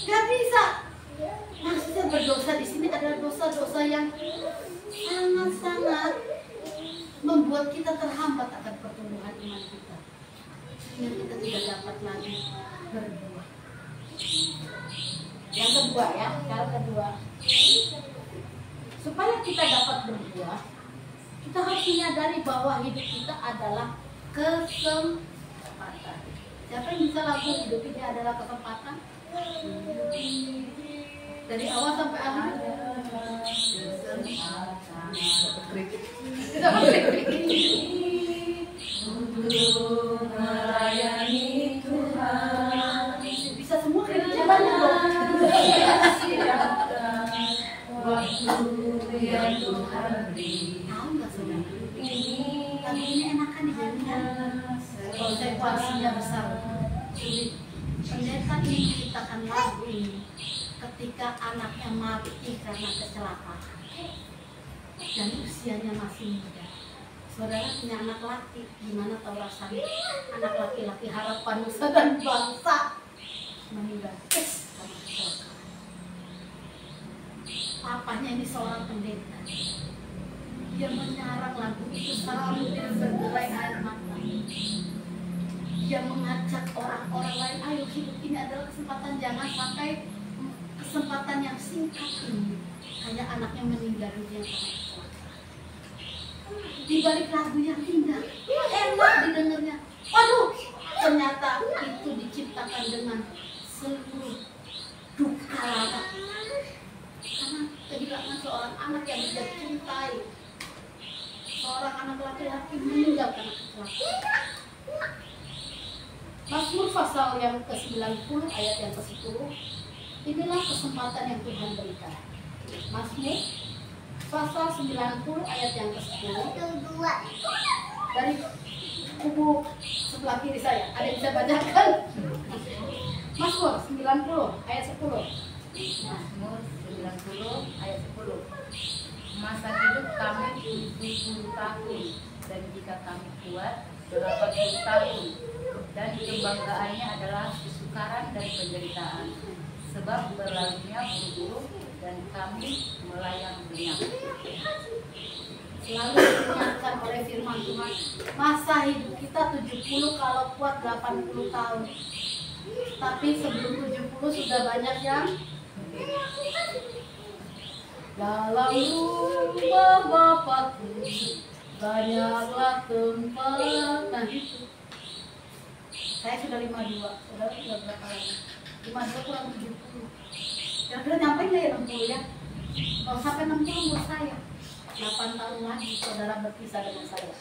Gak bisa. Maksudnya berdosa di sini adalah dosa-dosa yang sangat-sangat membuat kita terhambat akan pertumbuhan iman kita, sehingga kita tidak dapat lagi berbuat. Yang kedua ya, supaya kita dapat berbuah, kita harus menyadari bahwa hidup kita adalah kesempatan. Siapa yang bisa lagu hidup ini adalah kesempatan? Dari awal sampai akhir. Untuk melayani Tuhan. Bisa semua kreditnya banyak dong. Waktu yang Tuhan beri. Tahu nggak saudara? Lagu ini enakan dinyanyikan. Konsekuensinya besar. Sulit. Pendeta ini menciptakan lagu ini ketika anaknya mati karena kecelakaan dan usianya masih muda. Saudara punya anak laki, gimana tahu rasanya? Anak laki-laki harapan nusa dan bangsa meninggal karena kecelakaan. Papanya ini seorang pendeta. Dia menyarang lagu itu selalu dia berderai air mata. Dia mengajak orang-orang lain, ayo hidup ini adalah kesempatan, jangan pakai kesempatan yang singkat ini hanya anaknya meninggal dunia karena kecelakaan. Di balik lagu yang indah, enak didengarnya. Waduh, ternyata itu diciptakan dengan seluruh duka laka. Karena kehilangan seorang anak yang dia cintai. Seorang anak laki-laki meninggal karena kecelakaan. Mazmur pasal yang ke-90 ayat yang ke-10. Inilah kesempatan yang Tuhan berikan. Mazmur pasal 90 ayat yang ke-10. Dari kubu sebelah kiri saya. Ada yang bisa bacakan? Mazmur 90 ayat 10. Mazmur 90 ayat 10. Masa hidup kami 70 tahun, dan jika kami kuat 80 tahun, dan kebanggaannya adalah kesukaran dan penderitaan, sebab berlalunya buru-buru dan kami melayang lenyap. Selalu diingatkan oleh firman Tuhan, masa hidup kita 70, kalau kuat 80 tahun. Tapi sebelum 70 sudah banyak yang dalam rumah Bapakku banyaklah tempat. Nah itu. Saya sudah 52, saudara sudah berapa lagi? 52 kurang 70. Kira-kira nyampe nggak ya 60 ya? Kalau sampai 60 umur saya 8 tahun lagi saudara berpisah dengan saya.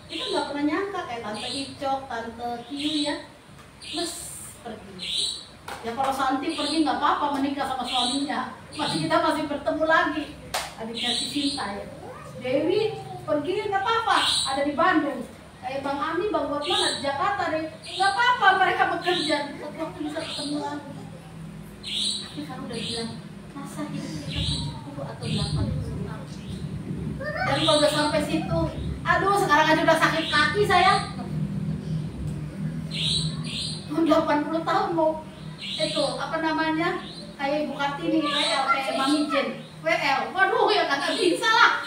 Kita nggak pernah nyangka kayak Tante Icok, Tante Kiyu ya, terus pergi. Ya kalau Santi pergi nggak apa-apa, menikah sama suaminya, kita masih bertemu lagi. Adiknya si Sinta ya. Dewi pergi nggak apa-apa, ada di Bandung. Kayak Bang Ami, Bang Botman di Jakarta deh, nggak apa-apa, mereka bekerja. Waktu bisa ketemu lagi. Tapi kalau udah bilang masa hidup kita 70 atau 80 tahun. Dan kalau udah sampai situ, aduh sekarang aja udah sakit kaki saya. 80 tahun mau itu apa namanya, kayak Ibu Kartini WL, kayak Mami Jen WL. Waduh ya kagak bisa lah.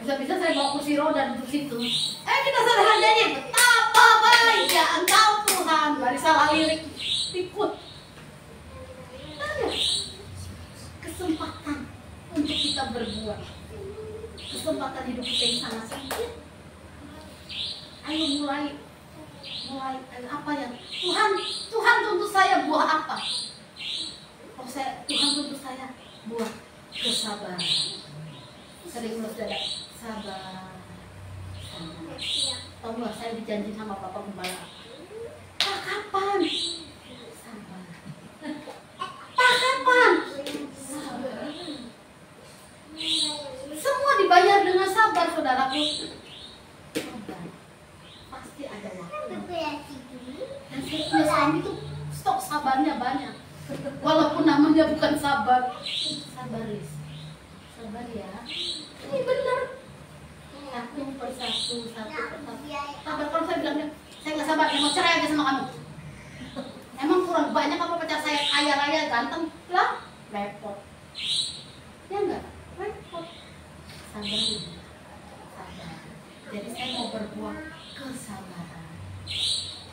Bisa-bisa saya bawa kursi roda duduk situ. Kita sadar aja betapa baiknya Engkau Tuhan. Gak salah lirik ikut. Ada kesempatan untuk kita berbuat. Kesempatan hidup kita yang sangat sempit. Ayo mulai apa yang Tuhan tuntut saya buah apa? Tuhan tuntut saya buah kesabaran. Sering loh saudara, sabar. Tahu nggak, saya dijanji sama Bapak Gembala. Pak kapan? Sabar. Pak kapan? Sabar. sabar. Pasti ada waktu. Dan saya punya suami tuh stok sabarnya banyak. Walaupun namanya bukan sabar. Sabar, Lis. Sabar ya. Ini benar. Satu persatu. Sabar. Kalau saya bilangnya, saya nggak sabar, saya mau cerai aja sama kamu. Emang kurang banyak apa pacar saya kaya raya ganteng lah, repot. Ya enggak, repot. Sabar. Jadi saya mau berbuah kesabaran.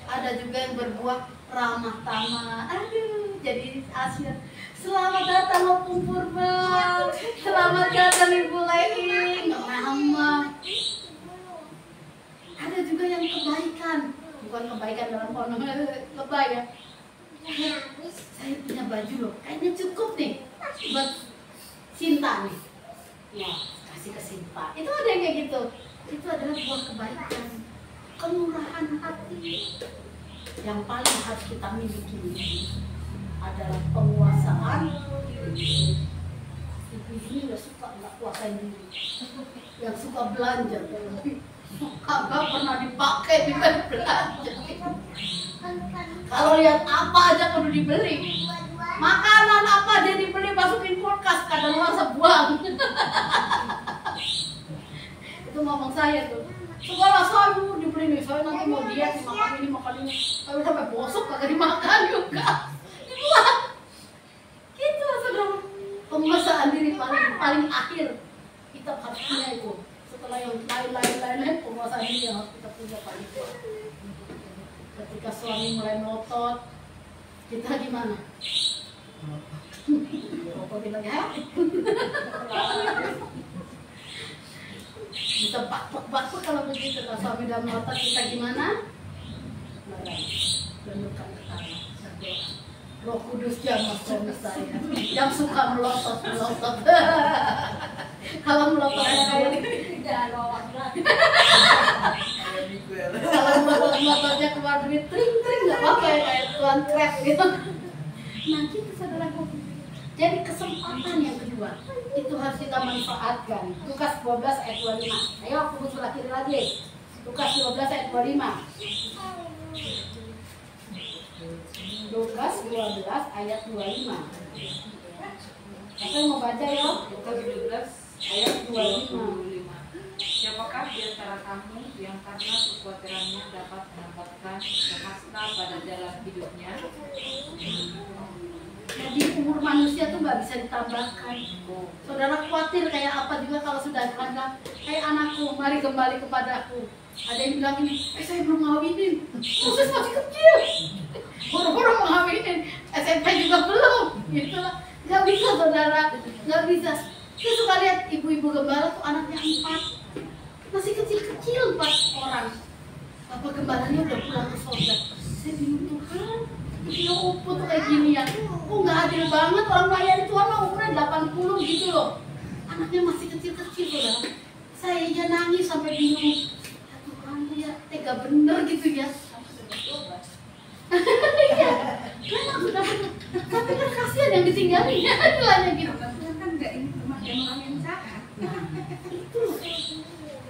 Ada juga yang berbuah ramah tamah. Aduh, jadi asyik. Selamat datang Opung Purba. Selamat datang Ibu Leing. Mama. Ada juga yang kebaikan. Bukan kebaikan dalam konon lebay ya. Saya punya baju loh. Kayaknya cukup nih buat Sinta nih. Ya, kasih ke Sinta. Itu ada yang kayak gitu. Itu adalah buah kebaikan, kemurahan hati. Yang paling harus kita miliki adalah penguasaan. Ibu ini udah suka nggak kuasain diri, yang suka belanja. Kagak pernah dipakai juga belanja. Kalau lihat apa aja perlu dibeli. Makanan apa aja dibeli, masukin kulkas, kadaluarsa buang. Itu ngomong saya tuh. Sekolah saya dibeli nih, saya nanti mau diet, makan ini. Tapi sampai bosok kagak dimakan juga. Dibuang. Gitu saudara. Penguasaan diri paling akhir kita harus punya itu. Setelah yang lain-lain penguasaan diri yang harus kita punya paling kuat. Ketika suami mulai melotot, kita gimana? Kok bilang ya? Bisa bakpuk kalau begitu. Kalau suami udah melotot, kita gimana? Bentukkan kepala, berdoa. Roh Kudus jamah suami saya yang suka melotot. Kalau melototnya kayak kalau melototnya keluar duit tring nggak apa-apa ya, kayak tuan krep gitu. Nah gitu saudaraku. Jadi kesempatan yang kedua itu harus kita manfaatkan. Lukas 12 ayat 25. Ayo aku sebelah kiri lagi. Lukas 12 ayat 25. Lukas 12 ayat 25. Siapa yang mau baca ya? Lukas 12 ayat 25. Siapakah di antara kamu yang karena kekhawatirannya dapat mendapatkan kehasta pada jalan hidupnya? Jadi umur manusia tuh nggak bisa ditambahkan. Saudara khawatir kayak apa juga kalau sudah bilang, hey anakku, mari kembali kepadaku. Ada yang bilang ini, saya belum ngawinin, saya masih kecil, buru-buru mau ngawinin, SMP juga belum. Itulah, nggak bisa saudara, nggak bisa. Saya suka lihat ibu-ibu gembala tuh anaknya 4, masih kecil-kecil 4 orang. Apa gembalanya udah pulang ke sorga? Saya bingung Tuhan. Dia uput kayak gini ya. Oh nggak adil banget, orang melayani Tuhan mah umurnya 80 gitu loh. Anaknya masih kecil-kecil saudara. Saya aja nangis sampai bingung. Ya Tuhan ya tega bener gitu ya. Iya, memang sudah bener. Tapi kan kasihan yang ditinggalin ya, istilahnya gitu. Kan nggak ini rumah yang jahat. Itu.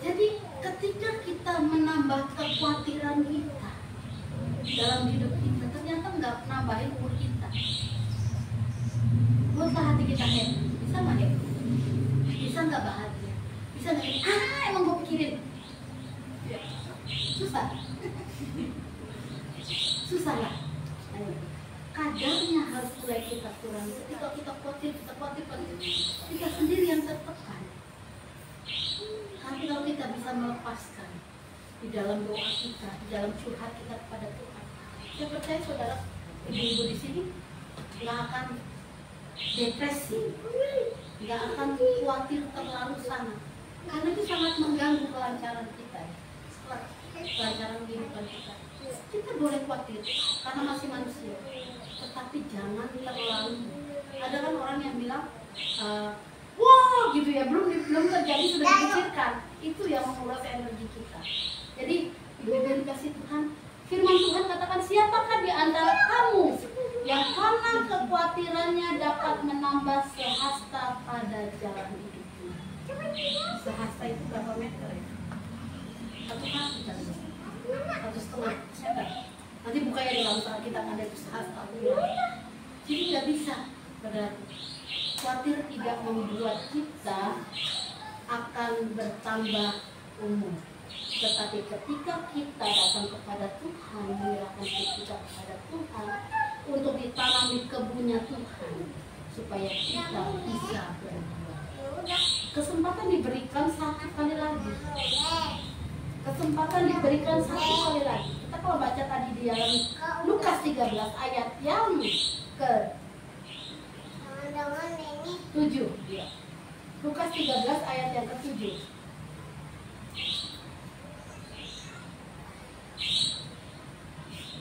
Jadi ketika kita menambah kekhawatiran kita dalam hidup kita, ternyata nggak nambahin umur kita. Buatlah hati kita happy. Bisa nggak happy? Bisa nggak bahagia? Bisa nggak? Emang gue pikirin. Susah. Susah lah. Kadarnya harus mulai kita kurangi. Ketika kita khawatir, kita sendiri yang tertekan. Tapi kalau kita bisa melepaskan di dalam doa kita, di dalam curhat kita kepada Tuhan, saya percaya saudara, ibu-ibu di sini nggak akan depresi, nggak akan khawatir terlalu sana, karena itu sangat mengganggu kelancaran kita, kelancaran kehidupan kita. Kita boleh khawatir karena masih manusia, tetapi jangan terlalu. Ada kan orang yang bilang, wah gitu ya, belum terjadi sudah dipikirkan. Itu yang menguras energi kita. Jadi ibu-ibu dikasih Tuhan, firman Tuhan katakan, siapakah di antara kamu yang karena kekhawatirannya dapat menambah sehasta pada jalan hidupnya. Sehasta itu berapa meter ya? kita 1,5 meter. Nanti bukanya di dalam saat kita ada usaha sekali. Jadi nggak bisa, saudara. Khawatir tidak membuat kita akan bertambah umur. Tetapi ketika kita datang kepada Tuhan, menyerahkan diri kita kepada Tuhan untuk ditanam di kebunnya Tuhan, supaya kita bisa berbuah. Kesempatan diberikan satu kali lagi. Kesempatan diberikan satu kali lagi. Kita kalau baca tadi di dalam Lukas 13 ayat yang ke 7. Lukas 13 ayat yang ke-7.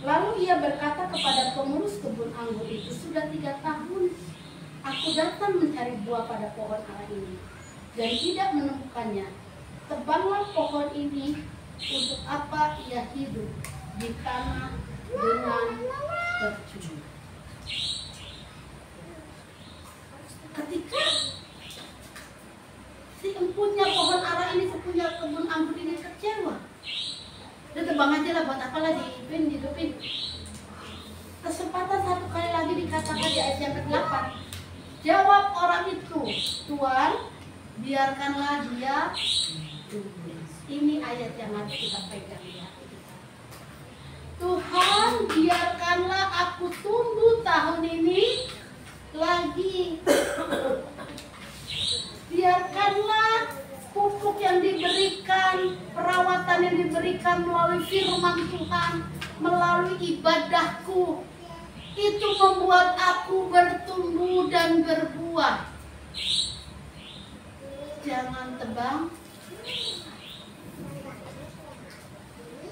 Lalu ia berkata kepada pengurus kebun anggur itu, sudah 3 tahun aku datang mencari buah pada pohon ara ini dan tidak menemukannya. Tebanglah pohon ini, untuk apa ia hidup di tanah dengan percuma. Ketika si empunya pohon ara ini, si punya kebun anggur ini kecewa, udah tebang aja lah, buat apa lah dihidupin. Kesempatan satu kali lagi dikatakan di ayat yang ke-8. Jawab orang itu, Tuhan, biarkanlah dia tumbuh. Ini ayat yang harus kita pegang di hati kita. Tuhan, biarkanlah aku tumbuh tahun ini lagi. Biarkanlah pupuk yang diberikan, perawatan yang diberikan melalui firman Tuhan, melalui ibadahku, itu membuat aku bertumbuh dan berbuah. Jangan tebang,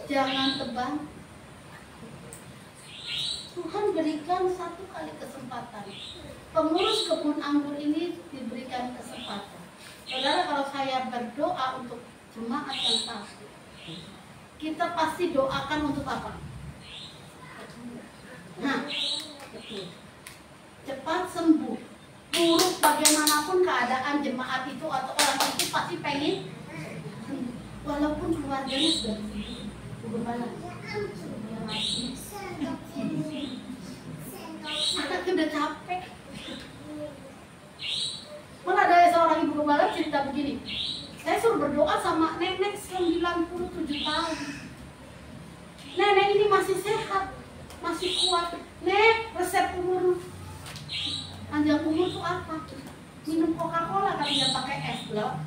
jangan tebang. Tuhan berikan satu kali kesempatan. Pengurus kebun anggur ini diberikan kesempatan. Saudara, kalau saya berdoa untuk jemaat yang sakit, kita pasti doakan untuk apa? Nah, betul. Cepat sembuh. Buruk bagaimanapun keadaan jemaat itu atau orang itu pasti pengen sembuh. Walaupun keluarganya sudah gimana? Anaknya udah capek. Malah ada seorang ibu gembala cerita begini, saya suruh berdoa sama nenek 97 tahun. Nenek ini masih sehat, masih kuat. Nek, resep umur panjang umur itu apa? Minum Coca-Cola kali ya, pakai es loh.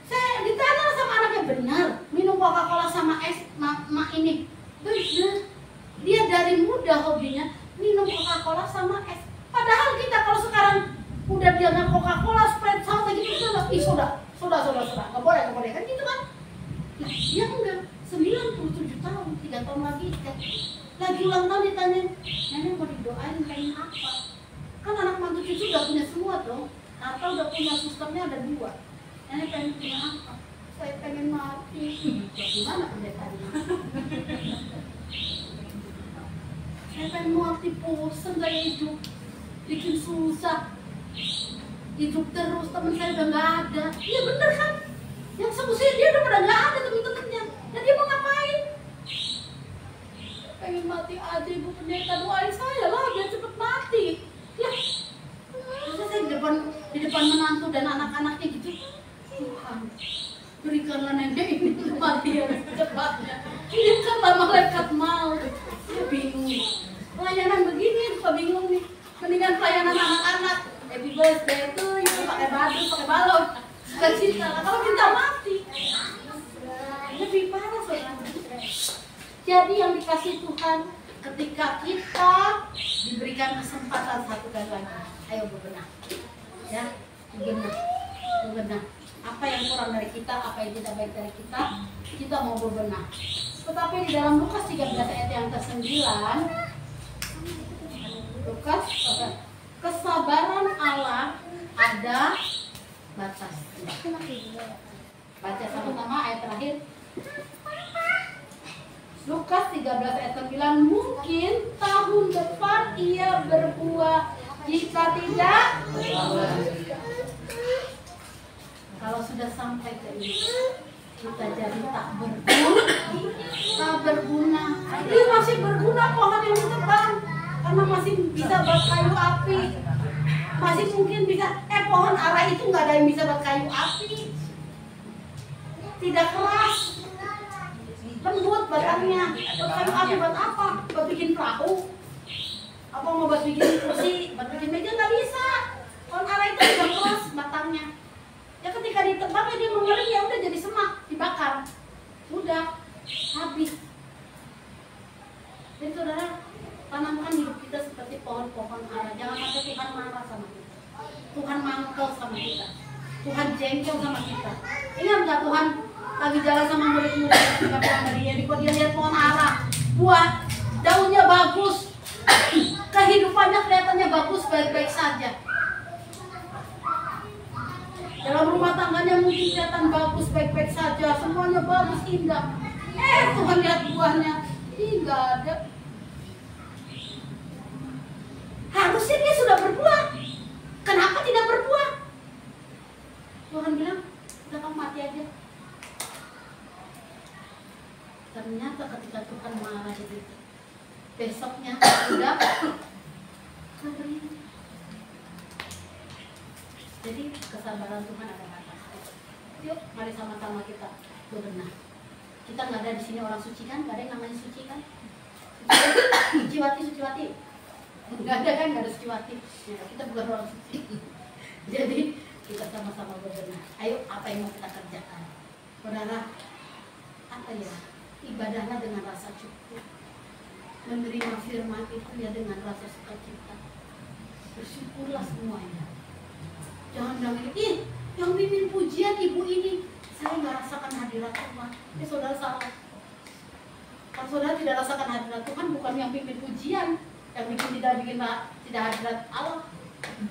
Saya ditanya sama anaknya, benar minum Coca-Cola sama es mak ini. Benar. Dia dari muda hobinya minum Coca-Cola sama es. Padahal kita kalau sekarang udah jangan Coca-Cola, Sprite, Soda gitu, kita sudah, nggak boleh kan gitu kan? Nah, dia enggak, 97 tahun, 3 tahun lagi kan. Lagi ulang tahun ditanya, nenek mau didoain pengen apa? Kan anak mantu cucu udah punya semua dong. Atau udah punya sistemnya ada 2. Nenek pengen punya apa? Saya pengen mati. Gimana pendetanya? Saya pengen mati, bosan saya hidup, bikin susah, hidup terus, teman saya udah nggak ada. Iya bener kan? Yang semuanya dia udah pada nggak ada temen-temennya. Dan dia mau ngapain? Pengen mati aja, Ibu Pendeta, doain saya lah biar cepet mati. Ya, masa saya di depan menantu dan anak-anaknya gitu. Tuhan, berikanlah nenek ini kematian secepatnya. Kirimkanlah malaikat maut. Dia bingung. Pelayanan begini suka bingung nih. Mendingan pelayanan anak-anak. Happy birthday to you, pakai baju, pakai balon. Suka cinta. Kalau kita mati, lebih parah saudara. Jadi yang dikasih Tuhan, ketika kita diberikan kesempatan satu kali lagi, ayo berbenah. Ya, berbenah. Apa yang kurang dari kita, apa yang tidak baik dari kita mau berbenah. Tetapi di dalam Lukas 13 ayat yang ke-9, Lukas, kesabaran Allah ada batasnya. Baca sama-sama ayat terakhir. Lukas 13 ayat 9, mungkin tahun depan ia berbuah, jika tidak, kalau sudah sampai ke ini, kita jadi tak berguna. Ini masih berguna pohon yang ditebang karena masih bisa buat kayu api. Masih mungkin bisa, pohon ara itu nggak ada yang bisa buat kayu api. Tidak keras, lembut batangnya. Buat kayu api buat apa? Buat bikin perahu? Apa mau buat bikin kursi? Buat bikin meja nggak bisa. Pohon ara itu tidak keras batangnya. Ya ketika ditebang ya dia mengering, ya udah jadi semak, dibakar, udah habis. Jadi saudara, tanamkan hidup kita seperti pohon-pohon ara. Jangan sampai Tuhan marah sama kita, Tuhan mangkel sama kita, Tuhan jengkel sama kita. Ingat nggak Tuhan lagi jalan sama murid-murid ketika pulang dari Yeriko, dia lihat pohon ara, buah daunnya bagus, kehidupannya kelihatannya bagus, baik-baik saja. Dalam rumah tangganya mungkin kelihatan bagus, baik-baik saja, semuanya bagus, indah. Tuhan lihat buahnya, nggak ada. Harusnya dia sudah berbuah. Kenapa tidak berbuah? Tuhan bilang, udah kamu mati aja. Ternyata ketika Tuhan marah itu, besoknya udah kering. Jadi kesabaran Tuhan ada batasnya. Yuk, mari sama-sama kita bebenah. Kita nggak ada di sini orang suci kan? Nggak ada yang namanya suci kan? Suciwati. Nggak ada kan? Nggak ada suciwati. Ya, kita bukan orang suci. Jadi kita sama-sama bebenah. Ayo, apa yang mau kita kerjakan? Saudara, apa ya? Ibadahlah dengan rasa cukup. Menerima firman itu ya dengan rasa sukacita. Bersyukurlah semuanya. Jangan bilang ini, yang mimpin pujian ibu ini, saya nggak rasakan hadirat Tuhan. Saudara salah. Kalau saudara tidak rasakan hadirat Tuhan, bukan yang mimpin pujian, yang tidak hadirat Allah,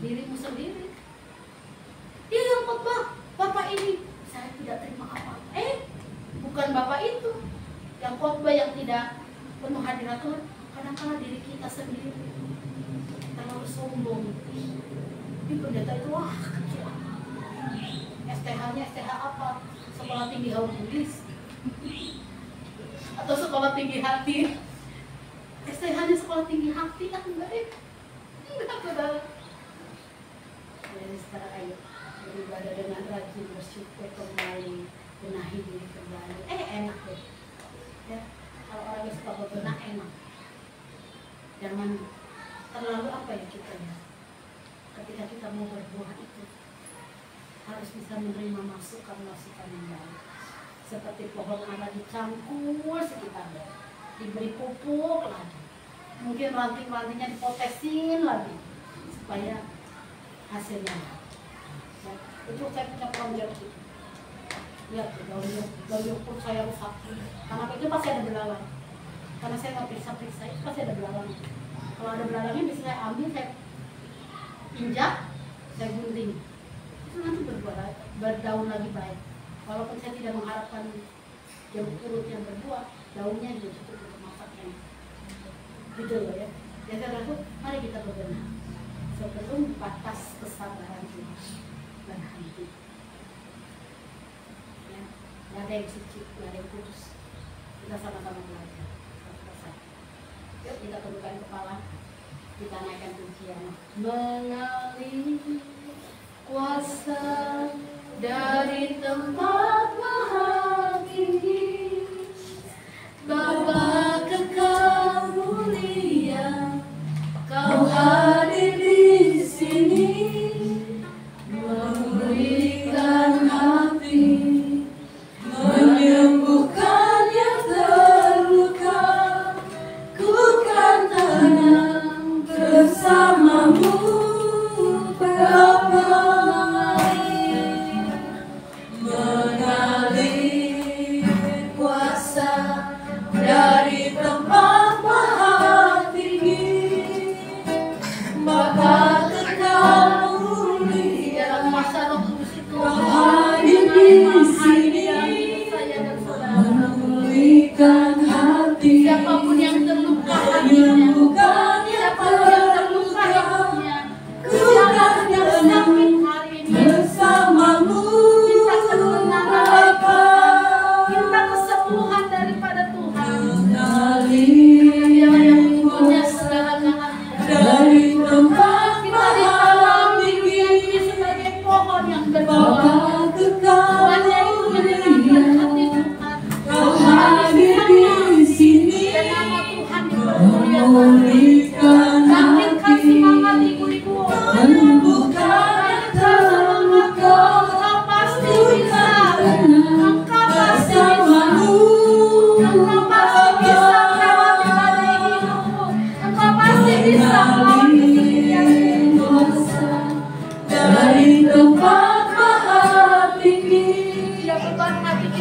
dirimu sendiri. Dia yang khotbah, Bapak ini, saya tidak terima apa. Bukan Bapak itu, yang khotbah yang tidak penuh hadirat Tuhan. Kadang-kadang diri kita sendiri terlalu sombong. Ini pendeta itu wah kecil. STH-nya STH apa? Sekolah tinggi haus Buddhis atau sekolah tinggi hati? STH-nya sekolah tinggi hati kan enggak saudara. Jadi sekarang ayo beribadah dengan rajin, bersyukur kembali, benahi diri kembali. Enak deh. Ya, kalau orang yang suka berbenah enak. Jangan terlalu apa ya kita ya. Ketika kita mau berbuah itu harus bisa menerima masukan-masukan yang baik. Seperti pohon ara dicangkul sekitarnya, diberi pupuk lagi, mungkin ranting-rantingnya dipotesin lagi supaya hasilnya. Itu saya punya pohon jeruk itu. Lihat tuh daun jeruk saya rusak. Karena itu pasti ada belalang. Karena saya nggak periksa-periksa itu pasti ada belalang. Kalau ada belalangnya bisa saya ambil, saya injak, saya gunting, itu nanti berdaun lagi baik. Walaupun saya tidak mengharapkan jeruk purut yang berbuah, daunnya juga cukup untuk masaknya. Gitu loh ya. Jadi saudaraku, mari kita berbenah sebelum batas kesabaran kita berhenti. Ya, nggak ada yang suci, nggak ada yang kudus. Kita sama-sama belajar. Yuk kita tundukkan kepala. Kita naikkan pujian. Mengalir kuasa dari tempat maha tinggi, Bapa kekal mulia, Kau hadir di sini, memulihkan hati, menyembuhkan yang terluka. Ku kan tenang bersamamu, Bapa.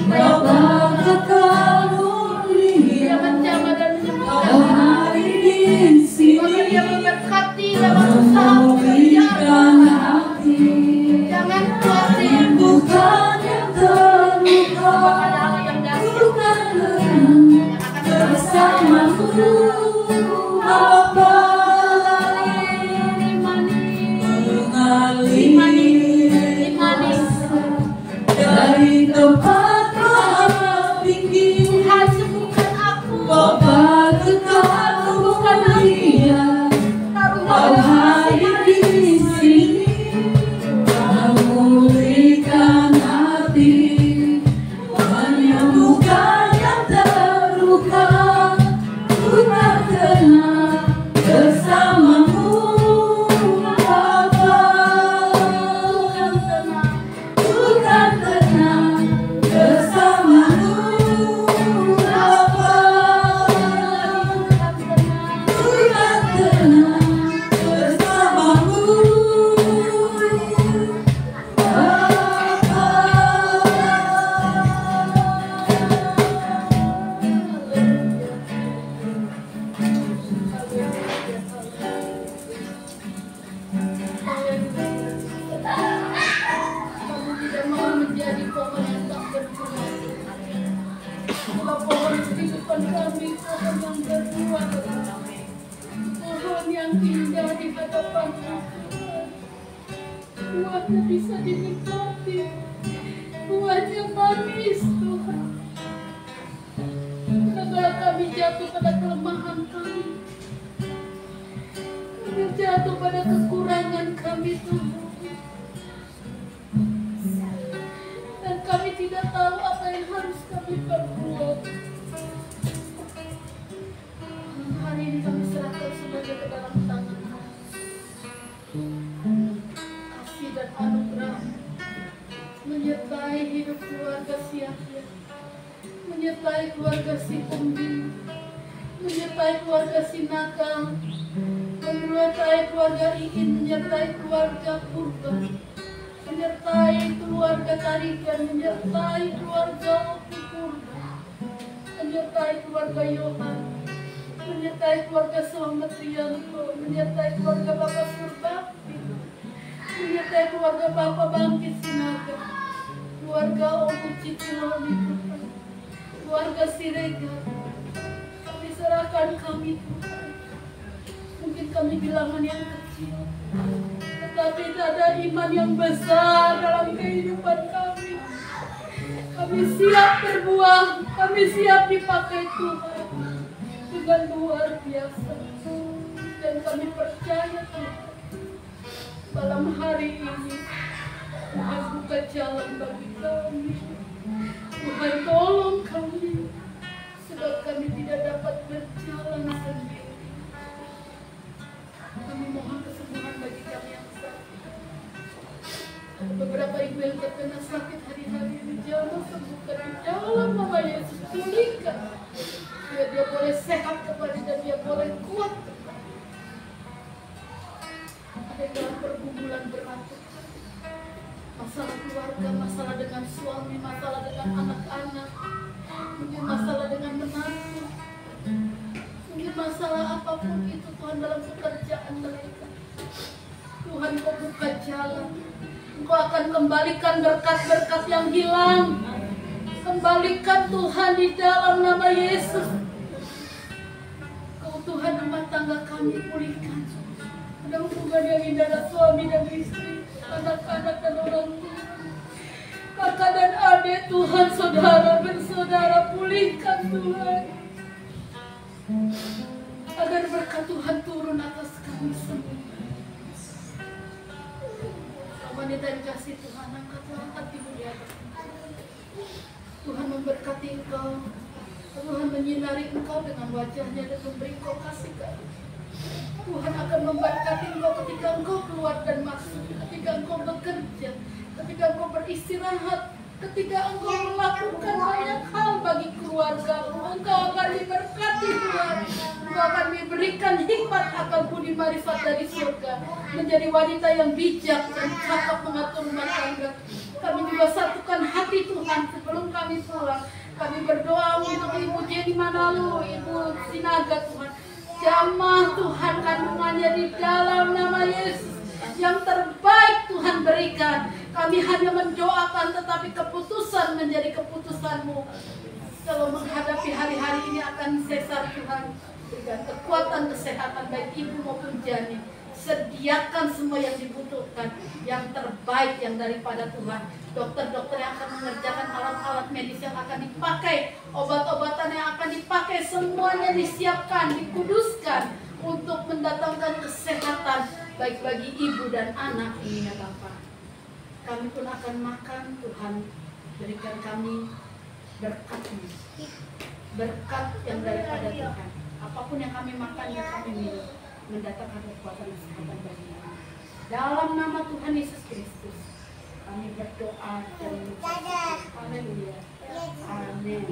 Bapa kekal mulia, menjamah dan menyembuhkan. Kau hari di sini, Bahkan dia memberkati dalam usaha pekerjaan. Jangan khawatir, bukan yang terluka, bahkan hal yang dahsyat yang akan bersamamu, Bapa. imani Dari tempat maha tinggi, Tuhan sembuhkan aku. Bapa kekal mulia, Kau hadir di sini, memulihkan hati, menyembuhkan yang terluka. Ku tak tenang bersamamu, Bapa. Ku tak tenang bersamamu, Bapa. Ku tak tenang bersamamu, Kamu tidak mau menjadi pohon yang tak berbuah. Itulah pohon kehidupan kami, pohon yang berbuah. Pohon yang indah di hadapan Tuhan. Buahnya bisa dinikmati. Buahnya manis, Tuhan. Karena kami jatuh pada kelemahan kami. Kami jatuh pada kekurangan kami, Tuhan. Dan kami tidak tahu apa yang harus kami perbuat. Hari ini kami serahkan semuanya ke dalam tangan Kau. Kasih dan anugerah menyertai hidup keluarga Sia-Sia, menyertai keluarga si Pembing, menyertai keluarga si Nakal, menyertai keluarga Iin, menyertai keluarga Purba, menyertai keluarga Tarikan, menyertai keluarga Oki Purba, menyertai keluarga Yohan, menyertai keluarga Selamat Rianto, menyertai keluarga Bapak Surbakti, menyertai keluarga Bapak Bangkit Sinaga, keluarga Omu Citiloni, keluarga Sirega. Kami serahkan kami, Tuhan. Mungkin kami bilangan yang kecil, tetapi ada iman yang besar dalam kehidupan kami. Kami siap berbuah, kami siap dipakai Tuhan dengan luar biasa. Dan kami percaya Tuhan, malam hari ini Tuhan buka jalan bagi kami. Tuhan tolong kami, sebab kami tidak dapat berjalan sendiri. Kami mohon kesembuhan bagi kami yang sakit. Beberapa ibu yang terkena sakit hari-hari ini, jangan sembuhkan di dalam nama Yesus. Pulihkan biar dia boleh sehat kembali dan dia boleh kuat. Ada dalam pergumulan berat, masalah keluarga, masalah dengan suami, masalah dengan anak-anak, mungkin masalah dengan menantu, mungkin masalah apapun itu Tuhan dalam pekerjaan mereka. Tuhan, Kau buka jalan. Engkau akan kembalikan berkat-berkat yang hilang. Kembalikan Tuhan di dalam nama Yesus. Kau Tuhan, rumah tangga kami pulihkan. Ada hubungan yang indah dengan suami dan istri, anak-anak dan orang tua, kakak dan adik, Tuhan, saudara bersaudara, pulihkan Tuhan. Agar berkat Tuhan turun atas kami semua. Wanita yang kasih Tuhan, angkatlah hatimu di atas. Tuhan memberkati engkau. Tuhan menyinari engkau dengan wajahnya dan memberi engkau kasih karunia. Tuhan akan memberkati engkau ketika engkau keluar dan masuk, ketika engkau bekerja, ketika engkau beristirahat, ketika engkau melakukan banyak hal bagi keluargamu. Engkau akan diberkati Tuhan. Engkau akan diberikan hikmat, akal, budi, marifat dari surga, menjadi wanita yang bijak dan cakap mengatur rumah tangga. Kami juga satukan hati Tuhan sebelum kami kami Tuhan. Kami berdoa untuk Ibu Jenny Manalu, Ibu Sinaga Tuhan. Jamah Tuhan kandungannya di dalam nama Yesus. Yang terbaik Tuhan berikan. Kami hanya mendoakan, tetapi keputusan menjadi keputusan-Mu. Kalau menghadapi hari-hari ini akan sesar Tuhan, berikan kekuatan kesehatan baik Ibu maupun Jenny. Sediakan semua yang dibutuhkan, yang terbaik yang daripada Tuhan. Dokter-dokter yang akan mengerjakan alat-alat medis yang akan dipakai, obat-obatan yang akan dipakai, semuanya disiapkan, dikuduskan untuk mendatangkan kesehatan baik bagi ibu dan anak ini ya Bapa. Kami pun akan makan, Tuhan berikan kami berkat-Mu, berkat yang daripada Tuhan. Apapun yang kami makan, yang kami minum, mendatangkan kekuatan kesehatan bagi kami. Dalam nama Tuhan Yesus Kristus kami berdoa dan mengucap haleluya. Amin.